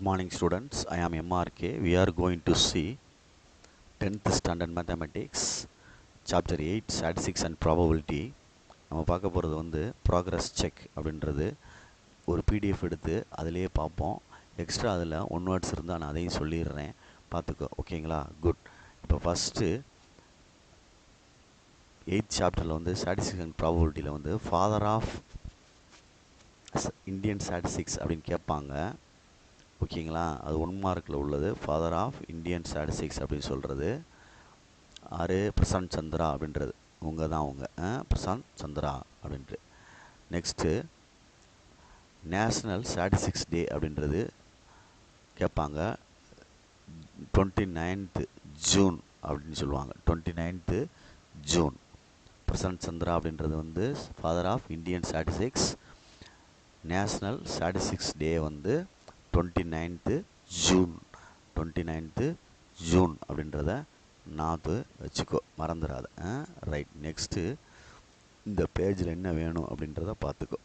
Good morning students, I am MRK. We are going to see 10th standard mathematics chapter 8 statistics and probability. நம்ம பார்க்க போகிறது வந்து progress check அப்படின்றது ஒரு PDF எடுத்து அதிலேயே பார்ப்போம். எக்ஸ்ட்ரா அதில் ஒன் வேர்ட்ஸ் இருந்தால் நான் அதையும் சொல்லிடுறேன், பார்த்துக்கோ. ஓகேங்களா? குட். இப்போ ஃபஸ்ட்டு 8th சாப்டரில் வந்து ஸ்டாட்டிஸ்டிக்ஸ் அண்ட் ப்ராபபிலிட்டியில் வந்து ஃபாதர் ஆஃப் இந்தியன் ஸ்டாட்டிஸ்டிக்ஸ் அப்படின்னு கேட்பாங்க. ஓகேங்களா? அது 1 மார்க்கில் உள்ளது. ஃபாதர் ஆஃப் இந்தியன் ஸ்டாட்டிஸ்டிக்ஸ் அப்படின்னு சொல்கிறது ஆர் பிரசாந்த் சந்திரா அப்படின்றது. உங்க தான் அவங்க பிரசாந்த் சந்திரா அப்படின்ட்டு. நெக்ஸ்ட்டு நேஷ்னல் ஸ்டாட்டிஸ்டிக்ஸ் டே அப்படின்றது கேட்பாங்க. 29th ஜூன் அப்படின்னு சொல்லுவாங்க. 29th June. பிரசாந்த் சந்திரா அப்படின்றது வந்து father of Indian statistics. National statistics day வந்து 29th ஜூன். 29th ஜூன் அப்படின்றத நாத்து வச்சுக்கோ, மறந்துடாத. ரைட். நெக்ஸ்ட்டு இந்த பேஜில் என்ன வேணும் அப்படின்றத பார்த்துக்கோ.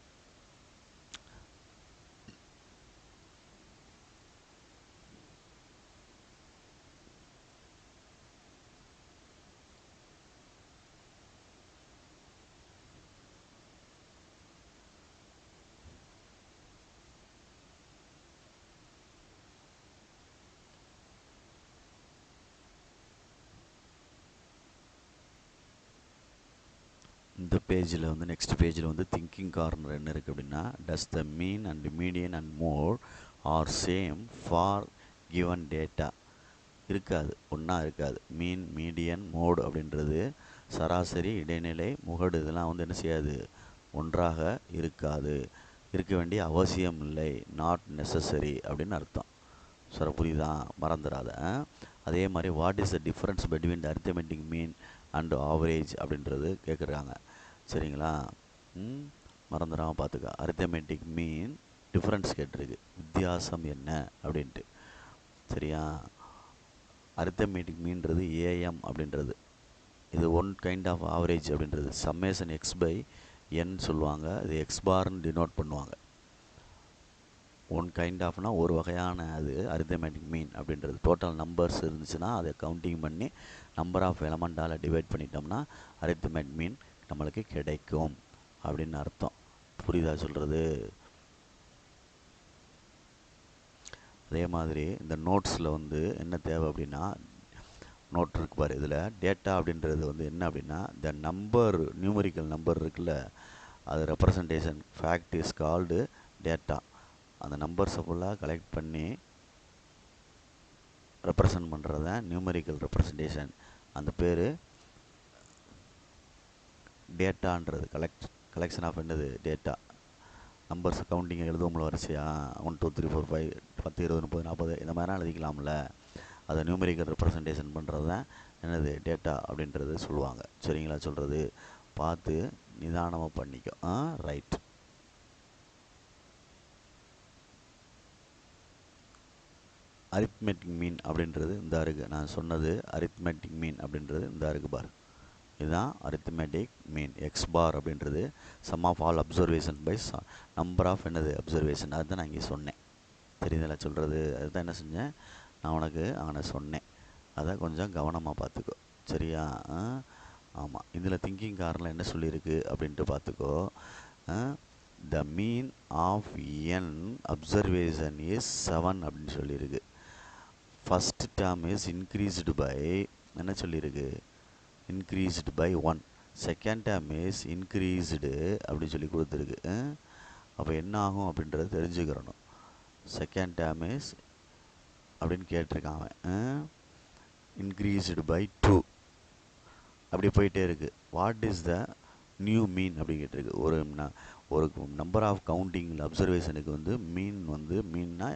இந்த பேஜில் வந்து நெக்ஸ்ட் பேஜில் வந்து திங்கிங் கார்னர் என்ன இருக்குது அப்படின்னா, does the mean and median and mode are same for given data. இருக்காது, ஒன்றா இருக்காது. மீன், மீடியன், மோடு அப்படின்றது சராசரி, இடைநிலை, முகடு இதெல்லாம் வந்து என்ன செய்யாது, ஒன்றாக இருக்காது. இருக்க வேண்டிய அவசியம் இல்லை, நாட் நெசசரி அப்படின்னு அர்த்தம். சார் புரியுதா? மறந்துடாத. அதே மாதிரி what is the difference between the arithmetic mean and average அப்படின்றது கேட்குறாங்க. சரிங்களா? மறந்துடாமல் பார்த்துக்க. அரித்மெட்டிக் மீன் டிஃப்ரென்ஸ் கேட்டிருக்கு, வித்தியாசம் என்ன அப்படின்ட்டு. சரியா? அரித்மெட்டிக் மீன்றது ஏஎம் அப்படின்றது. இது ஒன் கைண்ட் ஆஃப் ஆவரேஜ் அப்படின்றது சம்மேஷன் எக்ஸ் பை என் சொல்லுவாங்க. இது எக்ஸ் பார்னு டினோட் பண்ணுவாங்க. ஒன் கைண்ட் ஆஃப்னா ஒரு வகையான அது அரித்மெட்டிக் மீன் அப்படின்றது. டோட்டல் நம்பர்ஸ் இருந்துச்சுன்னா அதை கவுண்டிங் பண்ணி நம்பர் ஆஃப் எலமெண்டால் டிவைட் பண்ணிட்டோம்னா அரித்மெட்டிக் மீன் நம்மளுக்கு கிடைக்கும் அப்படின்னு அர்த்தம். புரியுதா சொல்கிறது? அதே மாதிரி இந்த நோட்ஸில் வந்து என்ன தேவை அப்படின்னா, நோட் இருக்கு பாரு, இதில் டேட்டா அப்படின்றது வந்து என்ன அப்படின்னா, இந்த நம்பர் நியூமரிக்கல் நம்பர் இருக்குல்ல, அது representation fact is called data. அந்த நம்பர்ஸை ஃபுல்லாக கலெக்ட் பண்ணி ரெப்ரசன்ட் பண்ணுறது தான் நியூமரிக்கல் ரெப்ரசன்டேஷன். அந்த பேர் டேட்டான்றது. கலெக்ஷன் ஆஃப் என்னது, டேட்டா. நம்பர்ஸ் கவுண்டிங் எழுதுவோம்ல வரிசையா, 1 2 3 4 5 10 20 30 40 இந்த மாதிரிலாம் எழுதிக்கலாம்ல. அதை நியூமரிக்கல் ரெப்ரசன்டேஷன் பண்ணுறது தான் என்னது, டேட்டா அப்படின்றது சொல்லுவாங்க. சரிங்களா சொல்கிறது? பார்த்து நிதானமாக பண்ணிக்கோ. ரைட். அரித்மெட்டிக் மீன் அப்படின்றது இந்த இருக்குது. நான் சொன்னது அரித்மெட்டிக் மீன் அப்படின்றது இந்த இருக்குது பார். இதுதான் அரித்மெட்டிக் மீன். எக்ஸ் பார் அப்படின்றது sum of all observation by number of என்னது அப்சர்வேஷன். அதுதான் நான் இங்கே சொன்னேன். தெரியுதுல சொல்கிறது? அதுதான் என்ன செஞ்சேன், நான் உனக்கு அவனை சொன்னேன். அதை கொஞ்சம் கவனமாக பார்த்துக்கோ. சரியா? ஆமாம். இதில் திங்கிங் காரில் என்ன சொல்லியிருக்கு அப்படின்ட்டு பார்த்துக்கோ. The mean of n observation is 7 அப்படின்னு சொல்லியிருக்கு. First term is increased by என்ன சொல்லியிருக்கு, increased by 1. Second term is increased அப்படின்னு சொல்லி கொடுத்துருக்கு. அப்போ என்ன ஆகும் அப்படின்றத தெரிஞ்சுக்கிறணும். செகண்ட் டேர்ம் இஸ் அப்படின்னு கேட்டிருக்கான் அவன். இன்க்ரீஸ்டு பை 2 அப்படி போயிட்டே இருக்குது. வாட் இஸ் த நியூ மீன் அப்படின்னு கேட்டிருக்கு. ஒரு நம்பர் ஆஃப் கவுண்டிங்கில் அப்சர்வேஷனுக்கு வந்து மீன் வந்து மீன்னா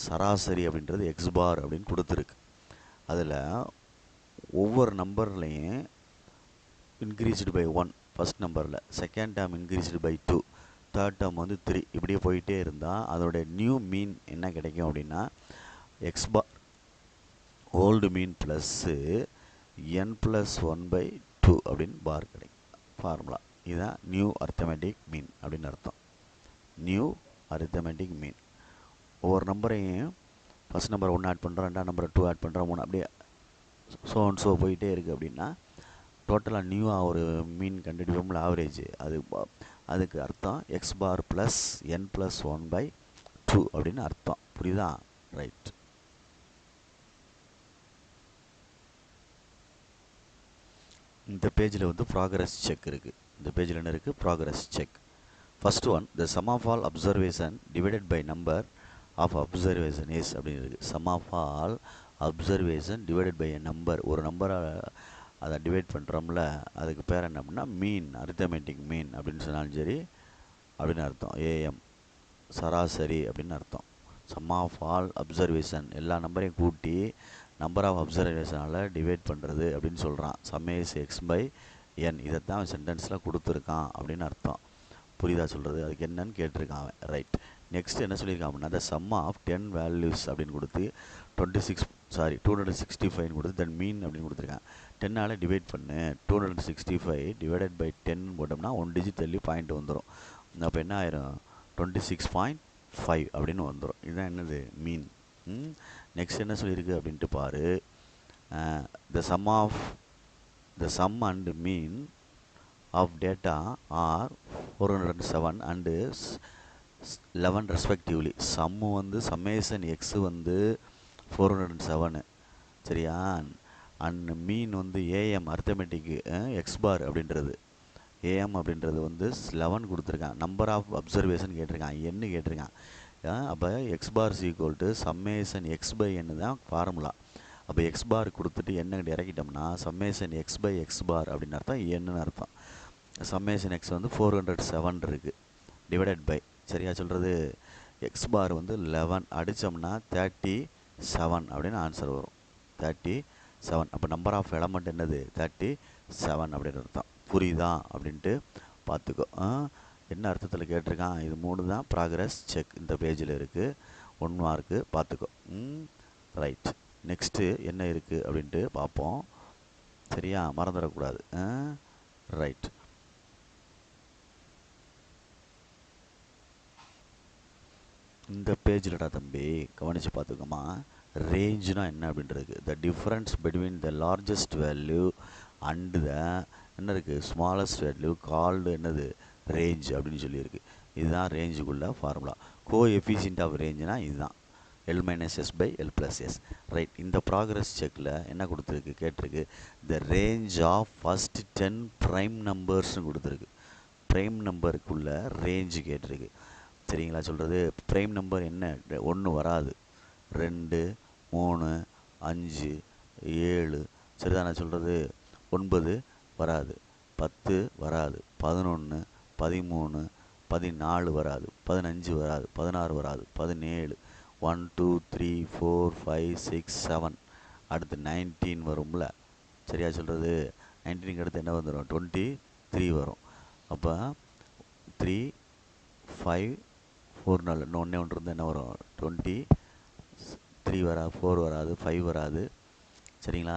சராசரி அப்படின்றது எக்ஸ் பார் அப்படின்னு கொடுத்துருக்கு. அதில் ஒவ்வொரு நம்பர்லையும் இன்க்ரீஸ்டு பை 1 ஃபஸ்ட் நம்பரில், second term increased by 2, third term வந்து 3, இப்படியே போயிட்டே இருந்தால் அதோடைய நியூ மீன் என்ன கிடைக்கும் அப்படின்னா, எக்ஸ் பார் ஓல்டு மீன் ப்ளஸ்ஸு n + 1/2 அப்படின்னு பார் கிடைக்கும். ஃபார்முலா இதுதான் நியூ அரித்மெட்டிக் மீன் அப்படின்னு அர்த்தம். நியூ அரித்மெட்டிக் மீன். ஒவ்வொரு நம்பரையும் ஃபஸ்ட் நம்பர் 1 ஆட் பண்ணுறோம், ரெண்டாம் நம்பர் 2 ஆட் பண்ணுறோம், 3 அப்படியே ஸோ போயிட்டே இருக்குது அப்படின்னா டோட்டலாக நியூவாக ஒரு மீன் கண்டுபிடிப்போம்ல ஆவரேஜ், அதுக்கு அர்த்தம் X bar plus n plus 1/2 அப்படின்னு அர்த்தம். புரியுதா? ரைட். இந்த பேஜில் வந்து ப்ராக்ரஸ் செக் இருக்குது. இந்த பேஜில் என்ன இருக்குது? Progress check. First one, the sum of all observation divided by number of observation is அப்படின்னு இருக்குது. Sum of all observation divided by a number, ஒரு நம்பரை அதை டிவைட் பண்ணுறோம்ல, அதுக்கு பேர் என்ன அப்படின்னா மீன், அரித்தமெட்டிக் மீன் அப்படின்னு சொன்னாலும் சரி அப்படின்னு அர்த்தம். ஏஎம் சராசரி அப்படின்னு அர்த்தம். சம் ஆஃப் ஆல் அப்சர்வேஷன், எல்லா நம்பரையும் கூட்டி நம்பர் ஆஃப் அப்சர்வேஷனால் டிவைட் பண்ணுறது அப்படின்னு சொல்கிறான். சம்மேஸ் எக்ஸ் பை என், இதைத்தான் சென்டென்ஸில் கொடுத்துருக்கான் அப்படின்னு அர்த்தம். புரியுதா சொல்கிறது? அதுக்கு என்னன்னு கேட்டிருக்கான் அவன். ரைட். நெக்ஸ்ட் என்ன சொல்லியிருக்கான் அப்படின்னா, த சம் ஆஃப் 10 வேல்யூஸ் அப்படின்னு கொடுத்து 265 கொடுத்து தென் மீன் அப்படின்னு கொடுத்துருக்கான். 10ஆல் டிவைட் பண்ணு, 265 டிவைடட் பை 10 போட்டோம்னா 1 டிஜிட் தள்ளி பாயிண்ட் வந்துடும். அப்போ என்ன ஆயிரும்? 26.5 அப்படின்னு வந்துடும். இதுதான் என்னது? மீன். நெக்ஸ்ட் என்ன சொல்லியிருக்கு அப்படின்ட்டு பாரு. The sum and mean of data are 407 and 11 respectively. Sum வந்து சம்மேஷன் எக்ஸு வந்து 407 சரியா, அண்ட் மீன் வந்து ஏஎம் அர்த்தமெட்டிக்கு எக்ஸ் பார் அப்படின்றது, ஏஎம் அப்படின்றது வந்து 11 கொடுத்துருக்கான். நம்பர் ஆஃப் அப்சர்வேஷன் கேட்டிருக்கான், என்னு கேட்டிருக்கான். அப்போ x bar equal to summation x by என்னு தான் ஃபார்முலா. அப்போ எக்ஸ் பார் கொடுத்துட்டு என்ன இறக்கிட்டோம்னா summation x by x bar அப்படின்னு அர்த்தம், என்னன்னு அர்த்தம். சம்மேஷன் எக்ஸ் வந்து 407 இருக்குது டிவைடட் பை, சரியா சொல்கிறது, எக்ஸ் பார் வந்து 11 அடித்தோம்னா 37 அப்படின்னு ஆன்சர் வரும். 37. அப்போ நம்பர் ஆஃப் எலமெண்ட் என்னது? 37 அப்படின்னு அர்த்தம். புரியுதா அப்படின்ட்டு பார்த்துக்கோ. என்ன அர்த்தத்தில் கேட்டிருக்கான்? இது 3 தான் ப்ராக்ரஸ் செக் இந்த பேஜில் இருக்குது. 1 மார்க்கு பார்த்துக்கோ. ரைட். நெக்ஸ்ட்டு என்ன இருக்குது அப்படின்ட்டு பார்ப்போம். சரியா, மறந்துடக்கூடாது. ரைட். இந்த பேஜில்டா தம்பி கவனித்து பார்த்துக்கோமா. ரேஞ்சுனா என்ன அப்படின்றது, the difference between the largest value and the என்ன இருக்குது ஸ்மாலஸ்ட் வேல்யூ கால்டு என்னது ரேஞ்ச் அப்படின்னு சொல்லியிருக்கு. இதுதான் ரேஞ்சுக்குள்ள ஃபார்முலா. கோ எஃபிஷியன்ட் ஆஃப் ரேஞ்சுனா இதுதான் L minus S by L plus S. Right. இந்த ப்ராக்ரஸ் செக்கில் என்ன கொடுத்துருக்கு கேட்டிருக்கு, the range of first 10 prime நம்பர்ஸ்னு கொடுத்துருக்கு. ப்ரைம் நம்பருக்குள்ள ரேஞ்சு கேட்டிருக்கு. சரிங்களா சொல்கிறது? ப்ரைம் நம்பர் என்ன? 1 வராது, 2 3 5 7 சரிதானே சொல்கிறது? 9 வராது, 10 வராது, 11 13 14 வராது, 15 வராது, 16 வராது, 17 1 2 3 4 5 6 7 அடுத்து 19 வரும்ல, சரியா சொல்கிறது? 19க்கு அடுத்து என்ன வந்துடும்? 23 வரும். அப்போ 3 5 4 நாள் ஒன்றே ஒன்று இருந்தால் என்ன வரும்? 23 வராது, 4 வராது, 5 வராது, சரிங்களா,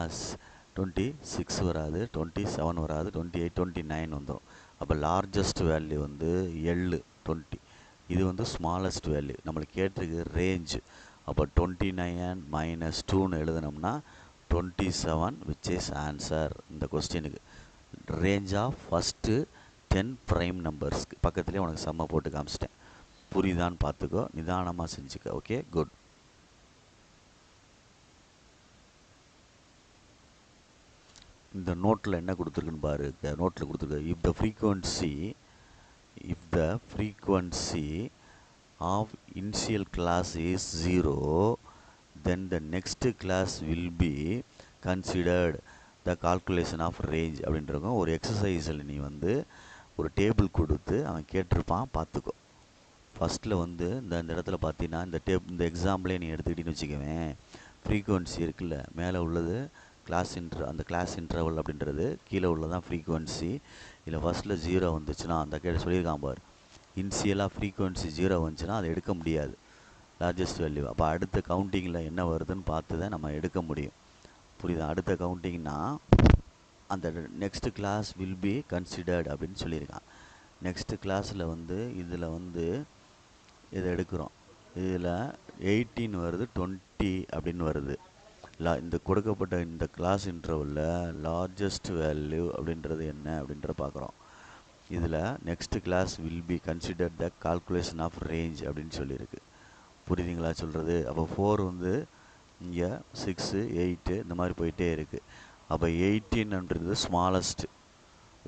26 வராது, 27 வராது, 28 29 வந்துடும். அப்போ லார்ஜஸ்ட் வேல்யூ வந்து எல் 20, இது வந்து ஸ்மாலஸ்ட் வேல்யூ. நம்மளுக்கு கேட்டிருக்கு ரேஞ்சு. அப்போ 29 மைனஸ் 2ன்னு எழுதுனோம்னா 27 விச் இஸ் ஆன்சர் இந்த கொஸ்டினுக்கு. ரேஞ்ச் ஆஃப் ஃபஸ்ட்டு 10 ப்ரைம் நம்பர்ஸ்க்கு பக்கத்துலேயே உனக்கு சம்மை போட்டு காமிச்சிட்டேன். புரியுதான்னு பார்த்துக்கோ, நிதானமாக செஞ்சுக்க. Okay, good. இந்த நோட்டில் என்ன கொடுத்துருக்குன்னு பாரு. நோட்டில் கொடுத்துருக்கு, if the frequency of initial class is 0 then the next class will be considered the calculation of range அப்படின்றவங்க ஒரு எக்ஸசைஸில் நீ வந்து ஒரு டேபிள் கொடுத்து அவன் கேட்டிருப்பான், பார்த்துக்கோ. ஃபஸ்ட்டில் வந்து இந்த இடத்துல பார்த்தீங்கன்னா இந்த எக்ஸாம்பிளே நீ எடுத்துக்கிட்டின்னு வச்சுக்கவேன். ஃப்ரீக்குவன்சி இருக்குல்ல, மேலே உள்ளது அந்த கிளாஸ் இன்டர்வல் அப்படின்றது, கீழே உள்ளதான் ஃப்ரீக்குவன்சி. இல்லை ஃபஸ்ட்டில் 0 வந்துச்சுன்னா அந்த சொல்லியிருக்கான் பார், இனிஷியலாக ஃப்ரீக்குவன்சி 0 வந்துச்சுன்னா அதை எடுக்க முடியாது லார்ஜஸ்ட் வேல்யூ. அப்போ அடுத்த கவுண்டிங்கில் என்ன வருதுன்னு பார்த்து தான் நம்ம எடுக்க முடியும். புரியுதா? அடுத்த கவுண்டிங்னா அந்த next class will be considered அப்படின்னு சொல்லியிருக்கான். நெக்ஸ்ட்டு கிளாஸில் வந்து இதில் வந்து இதை எடுக்கிறோம். இதில் 18 வருது, 20 அப்படின்னு வருது. இந்த கொடுக்கப்பட்ட இந்த கிளாஸ் இன்டர்வலில் லார்ஜஸ்ட் வேல்யூ அப்படின்றது என்ன அப்படின்றத பார்க்குறோம். இதில் next class will be consider the calculation of range அப்படின்னு சொல்லியிருக்கு. புரியுதுங்களா சொல்கிறது? அப்போ 4 வந்து இங்கே 6, 8 இந்த மாதிரி போயிட்டே இருக்குது. அப்போ 18ன்றது ஸ்மாலஸ்ட்,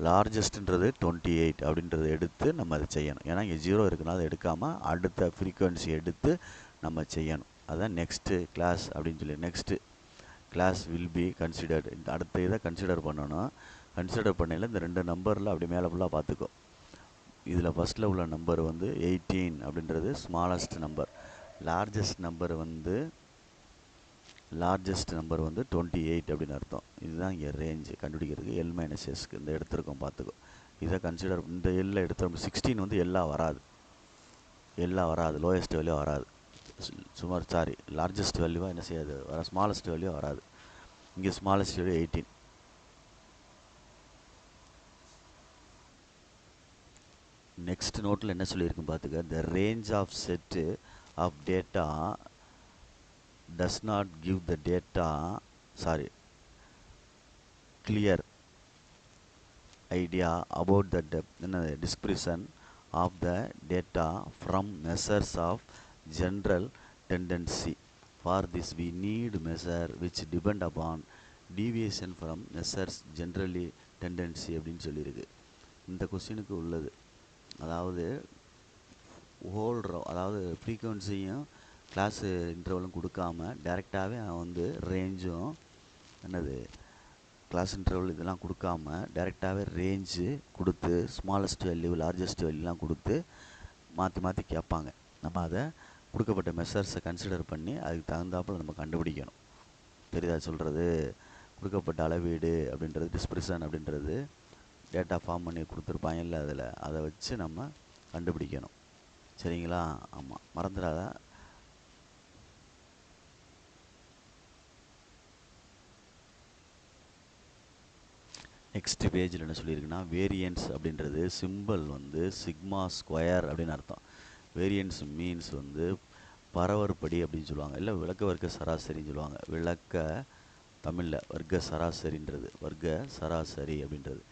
லார்ஜஸ்ட்ன்றது 28 அப்படின்றத எடுத்து நம்ம அதை செய்யணும். ஏன்னா இங்கே 0 இருக்குனால அதை எடுக்காமல் அடுத்த ஃப்ரீக்குவன்சி எடுத்து நம்ம செய்யணும். அதான் நெக்ஸ்ட்டு கிளாஸ் அப்படின்னு சொல்லி next class will be considered. அடுத்த இதை கன்சிடர் பண்ணணும். கன்சிடர் பண்ணையில் இந்த 2 நம்பரில் அப்படி மேலே ஃபுல்லாக பார்த்துக்கோ. இதில் ஃபஸ்ட்டில் உள்ள நம்பர் வந்து 18 அப்படின்றது ஸ்மாலஸ்ட் நம்பர். லார்ஜஸ்ட் நம்பர் வந்து 28 அப்படின்னு அர்த்தம். இதுதான் இங்கே ரேஞ்சு கண்டுபிடிக்கிறதுக்கு L-Sக்கு இந்த எடுத்திருக்கோம் பார்த்துக்கோ. இதை கன்சிடர் இந்த எல்லை எடுத்தோம். 16 வந்து எல்லாம் வராது, லோயஸ்ட் வேல்யூ வராது. லார்ஜஸ்ட் வேல்யூவாக என்ன செய்யாது, ஸ்மாலஸ்ட் வேல்யூ வராது. இங்கே ஸ்மாலஸ்ட் வேல்யூ 18. நெக்ஸ்ட் நோட்டில் என்ன சொல்லியிருக்குன்னு பார்த்துக்க. The range of set of data does not give the data clear idea about the description of the data from measures of general tendency. For this we need measure which depend upon deviation from measures generally tendency அப்படின்னு சொல்லியிருக்கு. இந்த கொஸ்டினுக்கு உள்ளது. அதாவது அதாவது ஃப்ரீக்குவன்சியும் class இன்டர்வலும் கொடுக்காம டைரெக்டாகவே அவன் வந்து ரேஞ்சும் கிளாஸ் இன்டர்வல் இதெல்லாம் கொடுக்காம டைரெக்டாகவே ரேஞ்சு கொடுத்து ஸ்மாலஸ்ட் வேல்யூ லார்ஜஸ்ட் வேல்யூலாம் கொடுத்து மாற்றி கேட்பாங்க. நம்ம அதை கொடுக்கப்பட்ட மெஷர்ஸை கன்சிடர் பண்ணி அதுக்கு தகுந்தாப்பில் நம்ம கண்டுபிடிக்கணும். தெரியுதா சொல்கிறது? கொடுக்கப்பட்ட அளவீடு அப்படின்றது டிஸ்பிரிஷன் அப்படின்றது டேட்டா ஃபார்ம் பண்ணி கொடுத்துருப்பாங்க இல்லை, அதை வச்சு நம்ம கண்டுபிடிக்கணும். சரிங்களா? ஆமாம், மறந்துடாத. நெக்ஸ்ட் பேஜில் என்ன சொல்லியிருக்குன்னா, வேரியன்ஸ் அப்படின்றது சிம்பிள் வந்து சிக்மா ஸ்கொயர் அப்படின்னு அர்த்தம். வேரியன்ஸ் மீன்ஸ் வந்து பரவற்படி அப்படின்னு சொல்லுவாங்க, இல்லை விளக்க வர்க்க சராசரின்னு சொல்லுவாங்க. விளக்க தமிழில் வர்க்க சராசரின்றது, வர்க்க சராசரி அப்படின்றது.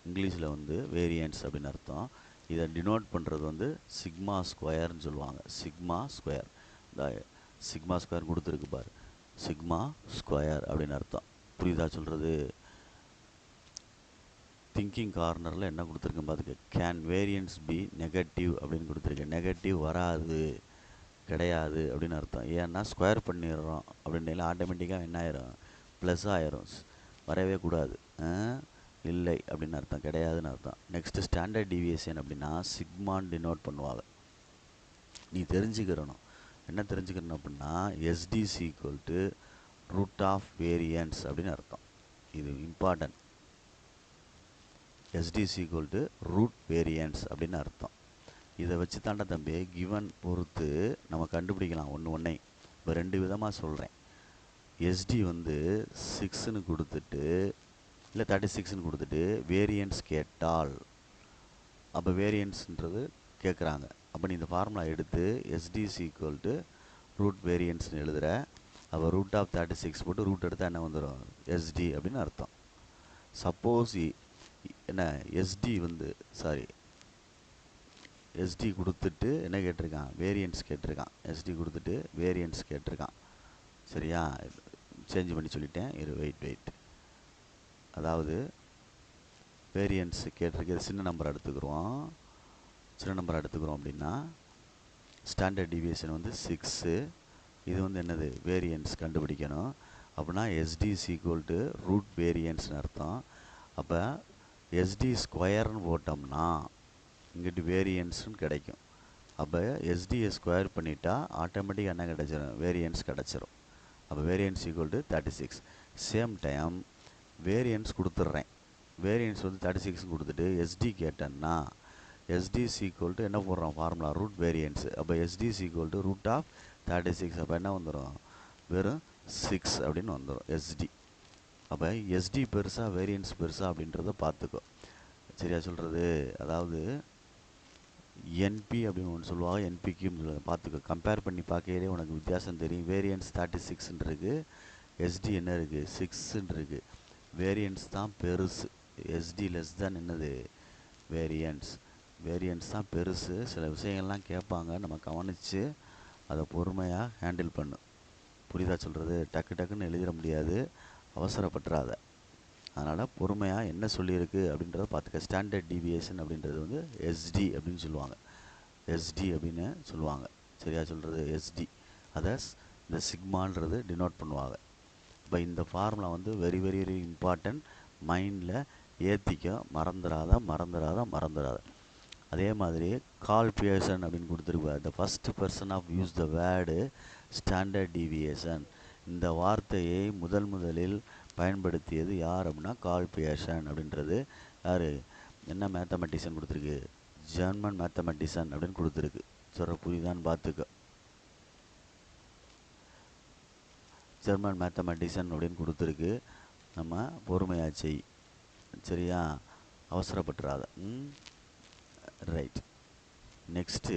இங்கிலீஷில் வந்து வேரியன்ஸ் அப்படின்னு அர்த்தம். இதை டினோட் பண்ணுறது வந்து சிக்மா ஸ்கொயர்னு சொல்லுவாங்க. சிக்மா ஸ்கொயர், இந்த சிக்மா ஸ்கொயர் கொடுத்துருக்கு பாரு, சிக்மா ஸ்கொயர் அப்படின்னு அர்த்தம். புரியுதா சொல்கிறது? திங்கிங் கார்னரில் என்ன கொடுத்துருக்கேன் பார்த்துக்க. கேன் வேரியன்ஸ் பி நெகட்டிவ் அப்படின்னு கொடுத்துருக்கேன். நெகட்டிவ் வராது, கிடையாது அப்படின்னு அர்த்தம். ஏன்னா ஸ்கொயர் பண்ணிடுறோம் அப்படின்னால ஆட்டோமேட்டிக்காக என்ன ஆயிரும், ப்ளஸ் ஆயிரும். வரவே கூடாது, இல்லை அப்படின்னு அர்த்தம், கிடையாதுன்னு அர்த்தம். நெக்ஸ்ட்டு ஸ்டாண்டர்ட் டிவியேஷன் அப்படின்னா சிக்மான்னு டினோட் பண்ணுவாங்க. நீ தெரிஞ்சுக்கிறணும், என்ன தெரிஞ்சுக்கணும் அப்படின்னா SDC equal to root of variance அப்படின்னு அர்த்தம். இது important. SDC equal to root variance அப்படின்னு அர்த்தம். இதை வச்சு தாண்டா தம்பி கிவன் பொறுத்து நம்ம கண்டுபிடிக்கலாம் ஒன்று. இப்போ 2 விதமாக சொல்கிறேன். எஸ்டி வந்து 6ன்னு கொடுத்துட்டு இல்லை 36ன்னு கொடுத்துட்டு வேரியன்ஸ் கேட்டால், அப்போ வேரியன்ஸ்ன்றது கேட்குறாங்க. அப்போ நீ இந்த ஃபார்முலா எடுத்து எஸ்டிசி ஈக்குவல் டு ரூட் வேரியன்ஸ்னு எழுதுகிற. அப்போ ரூட் ஆஃப் 36 போட்டு ரூட் எடுத்தால் என்ன வந்துடும், எஸ்டி அப்படின்னு அர்த்தம். சப்போஸ் என்ன எஸ்டி வந்து எஸ்டி கொடுத்துட்டு என்ன கேட்டிருக்கான், வேரியன்ஸ் கேட்டிருக்கான். எஸ்டி கொடுத்துட்டு வேரியன்ஸ் கேட்டிருக்கான். சரியா? சேஞ்ச் பண்ணி சொல்லிட்டேன், வெயிட். அதாவது வேரியன்ஸ் கேட்டிருக்கிறது சின்ன நம்பர் எடுத்துக்கிறோம். அப்படின்னா ஸ்டாண்டர்ட் டிவியேஷன் வந்து 6. இது வந்து என்னது, வேரியன்ஸ் கண்டுபிடிக்கணும். அப்படின்னா எஸ்டிஸ் ஈக்குவல் டு ரூட் வேரியன்ஸ்னு அர்த்தம். அப்போ எஸ்டி ஸ்கொயர்னு போட்டோம்னா இங்கிட்டு வேரியன்ஸ்னு கிடைக்கும். அப்போ எஸ்டியை ஸ்கொயர் பண்ணிட்டா ஆட்டோமேட்டிக்காக என்ன கிடச்சிரும், வேரியன்ஸ் கிடச்சிரும். அப்போ variance equal to 36. Same time variance கொடுத்துட்றேன். வேரியன்ஸ் வந்து 36 கொடுத்துட்டு எஸ்டி கேட்டேன்னா எஸ்டி ஈக்குவல் டு என்ன போடுறோம் ஃபார்முலா, ரூட் வேரியன்ஸ். அப்போ SD equal to root of 36. அப்போ என்ன வந்துடும், வெறும் 6 அப்படின்னு வந்துடும் எஸ்டி. அப்போ எஸ்டி பெருசா வேரியன்ஸ் பெருசா அப்படின்றத பார்த்துக்கோ. சரியா சொல்கிறது? அதாவது என்பி அப்படின்னு ஒன்று சொல்லுவாங்க, என்பிக்யூன்னு சொல்லுவாங்க. பார்த்துக்கோ, கம்பேர் பண்ணி பார்க்கையிலே உனக்கு வித்தியாசம் தெரியும். வேரியன்ஸ் 36 இருக்குது, எஸ்டி என்ன இருக்குது 6 இருக்குது. வேரியன்ஸ் தான் பெருசு, எஸ்டி லெஸ் தான் என்னது வேரியன்ஸ். வேரியன்ஸ் தான் பெருசு. சில விஷயங்கள்லாம் கேட்பாங்க, நம்ம கவனித்து அதை பொறுமையாக ஹேண்டில் பண்ணு. புரியுதா சொல்கிறது? டக்கு டக்குன்னு எழுதிட முடியாது, அவசரப்பட்டுறாத. அதனால் பொறுமையாக என்ன சொல்லியிருக்கு அப்படின்றத பார்த்துக்க. ஸ்டாண்டர்ட் டீவியேஷன் அப்படின்றது வந்து எஸ்டி அப்படின்னு சொல்லுவாங்க, எஸ்டி அப்படின்னு சொல்லுவாங்க. சரியா சொல்கிறது? எஸ்டி அதை இந்த சிக்மான்றது டினோட் பண்ணுவாங்க. இப்போ இந்த ஃபார்முலா வந்து வெரி வெரி வெரி இம்பார்ட்டன்ட், மைண்டில் ஏற்றிக்க, மறந்துடாத. அதே மாதிரி கால் பியர்சன் அப்படின்னு கொடுத்துருப்பார். The first person of use the word standard deviation. இந்த வார்த்தையை முதலில் பயன்படுத்தியது யார் அப்படின்னா கால் பியர்சன் அப்படின்றது யார், என்ன மேத்தமெட்டிஷியன் கொடுத்துருக்கு, ஜெர்மன் மேத்தமெட்டிஷியன் அப்படின்னு கொடுத்துருக்கு. சொல்கிற புரியுதான்னு பார்த்துக்க. ஜெர்மன் மேத்தமெட்டிஷியன் அப்படின்னு கொடுத்துருக்கு. நம்ம பொறுமையாக செய், சரியா? அவசரப்பட்டுறாத. ரைட். நெக்ஸ்ட்டு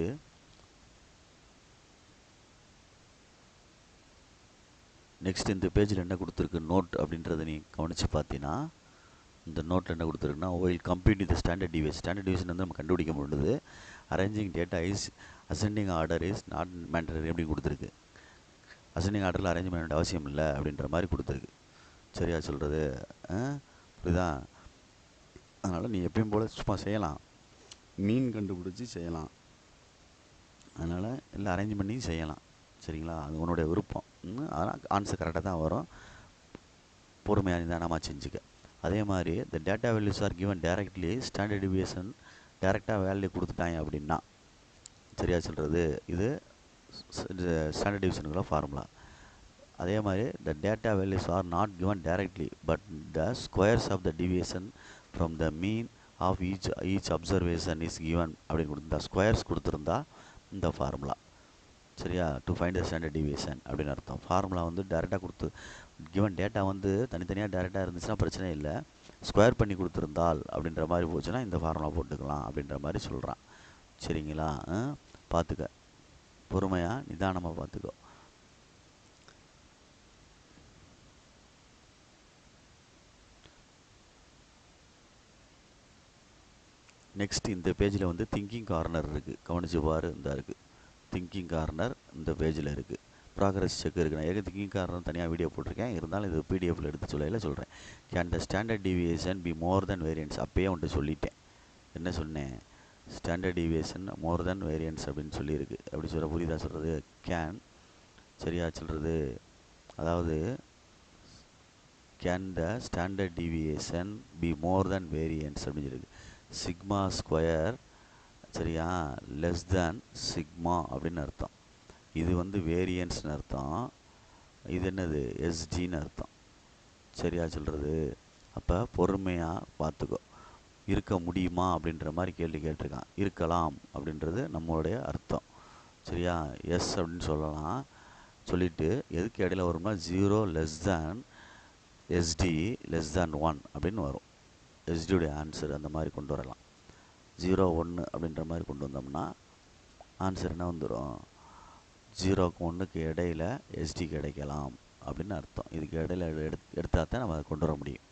இந்த பேஜில் என்ன கொடுத்துருக்கு நோட் அப்படின்றத நீ கவனித்து பார்த்தீங்கன்னா, இந்த நோட்டில் என்ன கொடுத்துருக்குன்னா, while complete the standard deviation. Standard deviation வந்து நம்ம கண்டுபிடிக்க முடியுது. Arranging data is ascending order is not mandatory அப்படின்னு கொடுத்துருக்கு. அசெண்டிங் ஆர்டரில் அரேஞ்ச் பண்ண வேண்டிய அவசியம் இல்லை அப்படின்ற மாதிரி கொடுத்துருக்கு. சரியா சொல்கிறது? புரியுதா? அதனால் நீ எப்பயும் போல் சும்மா செய்யலாம், மீன் கண்டுபிடிச்சி செய்யலாம். அதனால் எல்லாம் அரேஞ்ச் பண்ணி செய்யலாம், சரிங்களா? அது உன்னுடைய விருப்பம். அதனால் ஆன்சர் கரெக்டாக தான் வரும். பொறுமையாக நிதானமாக செஞ்சுக்க. அதே மாதிரி இந்த data values R given directly, standard deviation டைரெக்டாக வேல்யூ கொடுத்துட்டாங்க அப்படின்னா, சரியா சொல்கிறது? இது ஸ்டாண்டர்ட் டிவியேஷனுக்குள்ள ஃபார்முலா. அதே மாதிரி the data values are not given directly but the squares of the deviation from the mean of each observation is given அப்படின்னு கொடுத்துருந்தா, ஸ்கொயர்ஸ் கொடுத்துருந்தா இந்த ஃபார்முலா. சரியா? To find the standard deviation அப்படின்னு அர்த்தம். ஃபார்முலா வந்து டேரெக்டாக கொடுத்து கிவன் டேட்டா வந்து தனித்தனியாக டேரெக்டாக இருந்துச்சுன்னா பிரச்சனை இல்லை. ஸ்கொயர் பண்ணி கொடுத்துருந்தால் அப்படின்ற மாதிரி போச்சுன்னா இந்த ஃபார்முலா போட்டுக்கலாம் அப்படின்ற மாதிரி சொல்கிறான். சரிங்களா? பார்த்துக்க, பொறுமையாக நிதானமாக பார்த்துக்கோ. நெக்ஸ்ட் இந்த பேஜில் வந்து திங்கிங் கார்னர் இருக்குது, கவனிச்சு பாரு. இந்த இருக்குது திங்கிங் கார்னர், இந்த பேஜில் இருக்குது. ப்ராக்ரஸ் செக் இருக்குது. நான் திங்கிங் கார்னர் தனியாக வீடியோ போட்டிருக்கேன், இருந்தாலும் இது பிடிஎஃப்பில் எடுத்து சொல்கிறேன். Can the standard deviation be more then variance? அப்பயே உன்ட்டு சொல்லிட்டேன். என்ன சொன்னேன்? ஸ்டாண்டர்ட் டிவியேஷன் மோர் தென் வேரியன்ஸ் அப்படின்னு சொல்லியிருக்கு. அப்படி சொல்ல புரியுதா சொல்கிறது? கேன், சரியா சொல்கிறது? அதாவது can the standard deviation be more then variance அப்படின்னு சொல்லியிருக்கு. சிக்மா ஸ்கொயர், சரியா, லெஸ் தேன் சிக்மா அப்படின்னு அர்த்தம். இது வந்து வேரியன்ஸ்னு அர்த்தம், இது என்னது எஸ்டின்னு அர்த்தம். சரியா சொல்கிறது? அப்போ பொறுமையாக பார்த்துக்கோ. இருக்க முடியுமா அப்படின்ற மாதிரி கேள்வி கேட்டிருக்கான். இருக்கலாம் அப்படின்றது நம்மளுடைய அர்த்தம். சரியா? எஸ் அப்படின்னு சொல்லலாம். சொல்லிவிட்டு எதுக்கு இடையில வரும்னா 0 less than SD less than 1 அப்படின்னு வரும். எஸ்டியுடைய ஆன்சர் அந்த மாதிரி கொண்டு வரலாம். 0 1 அப்படின்ற மாதிரி கொண்டு வந்தோம்னா ஆன்சர் என்ன வந்துடும்? 0க்கு 1க்கு இடையில எஸ்டி கிடைக்கலாம் அப்படின்னு அர்த்தம். இதுக்கு இடையில எடுத்தால் தான் நம்ம அதை கொண்டு வர முடியும்.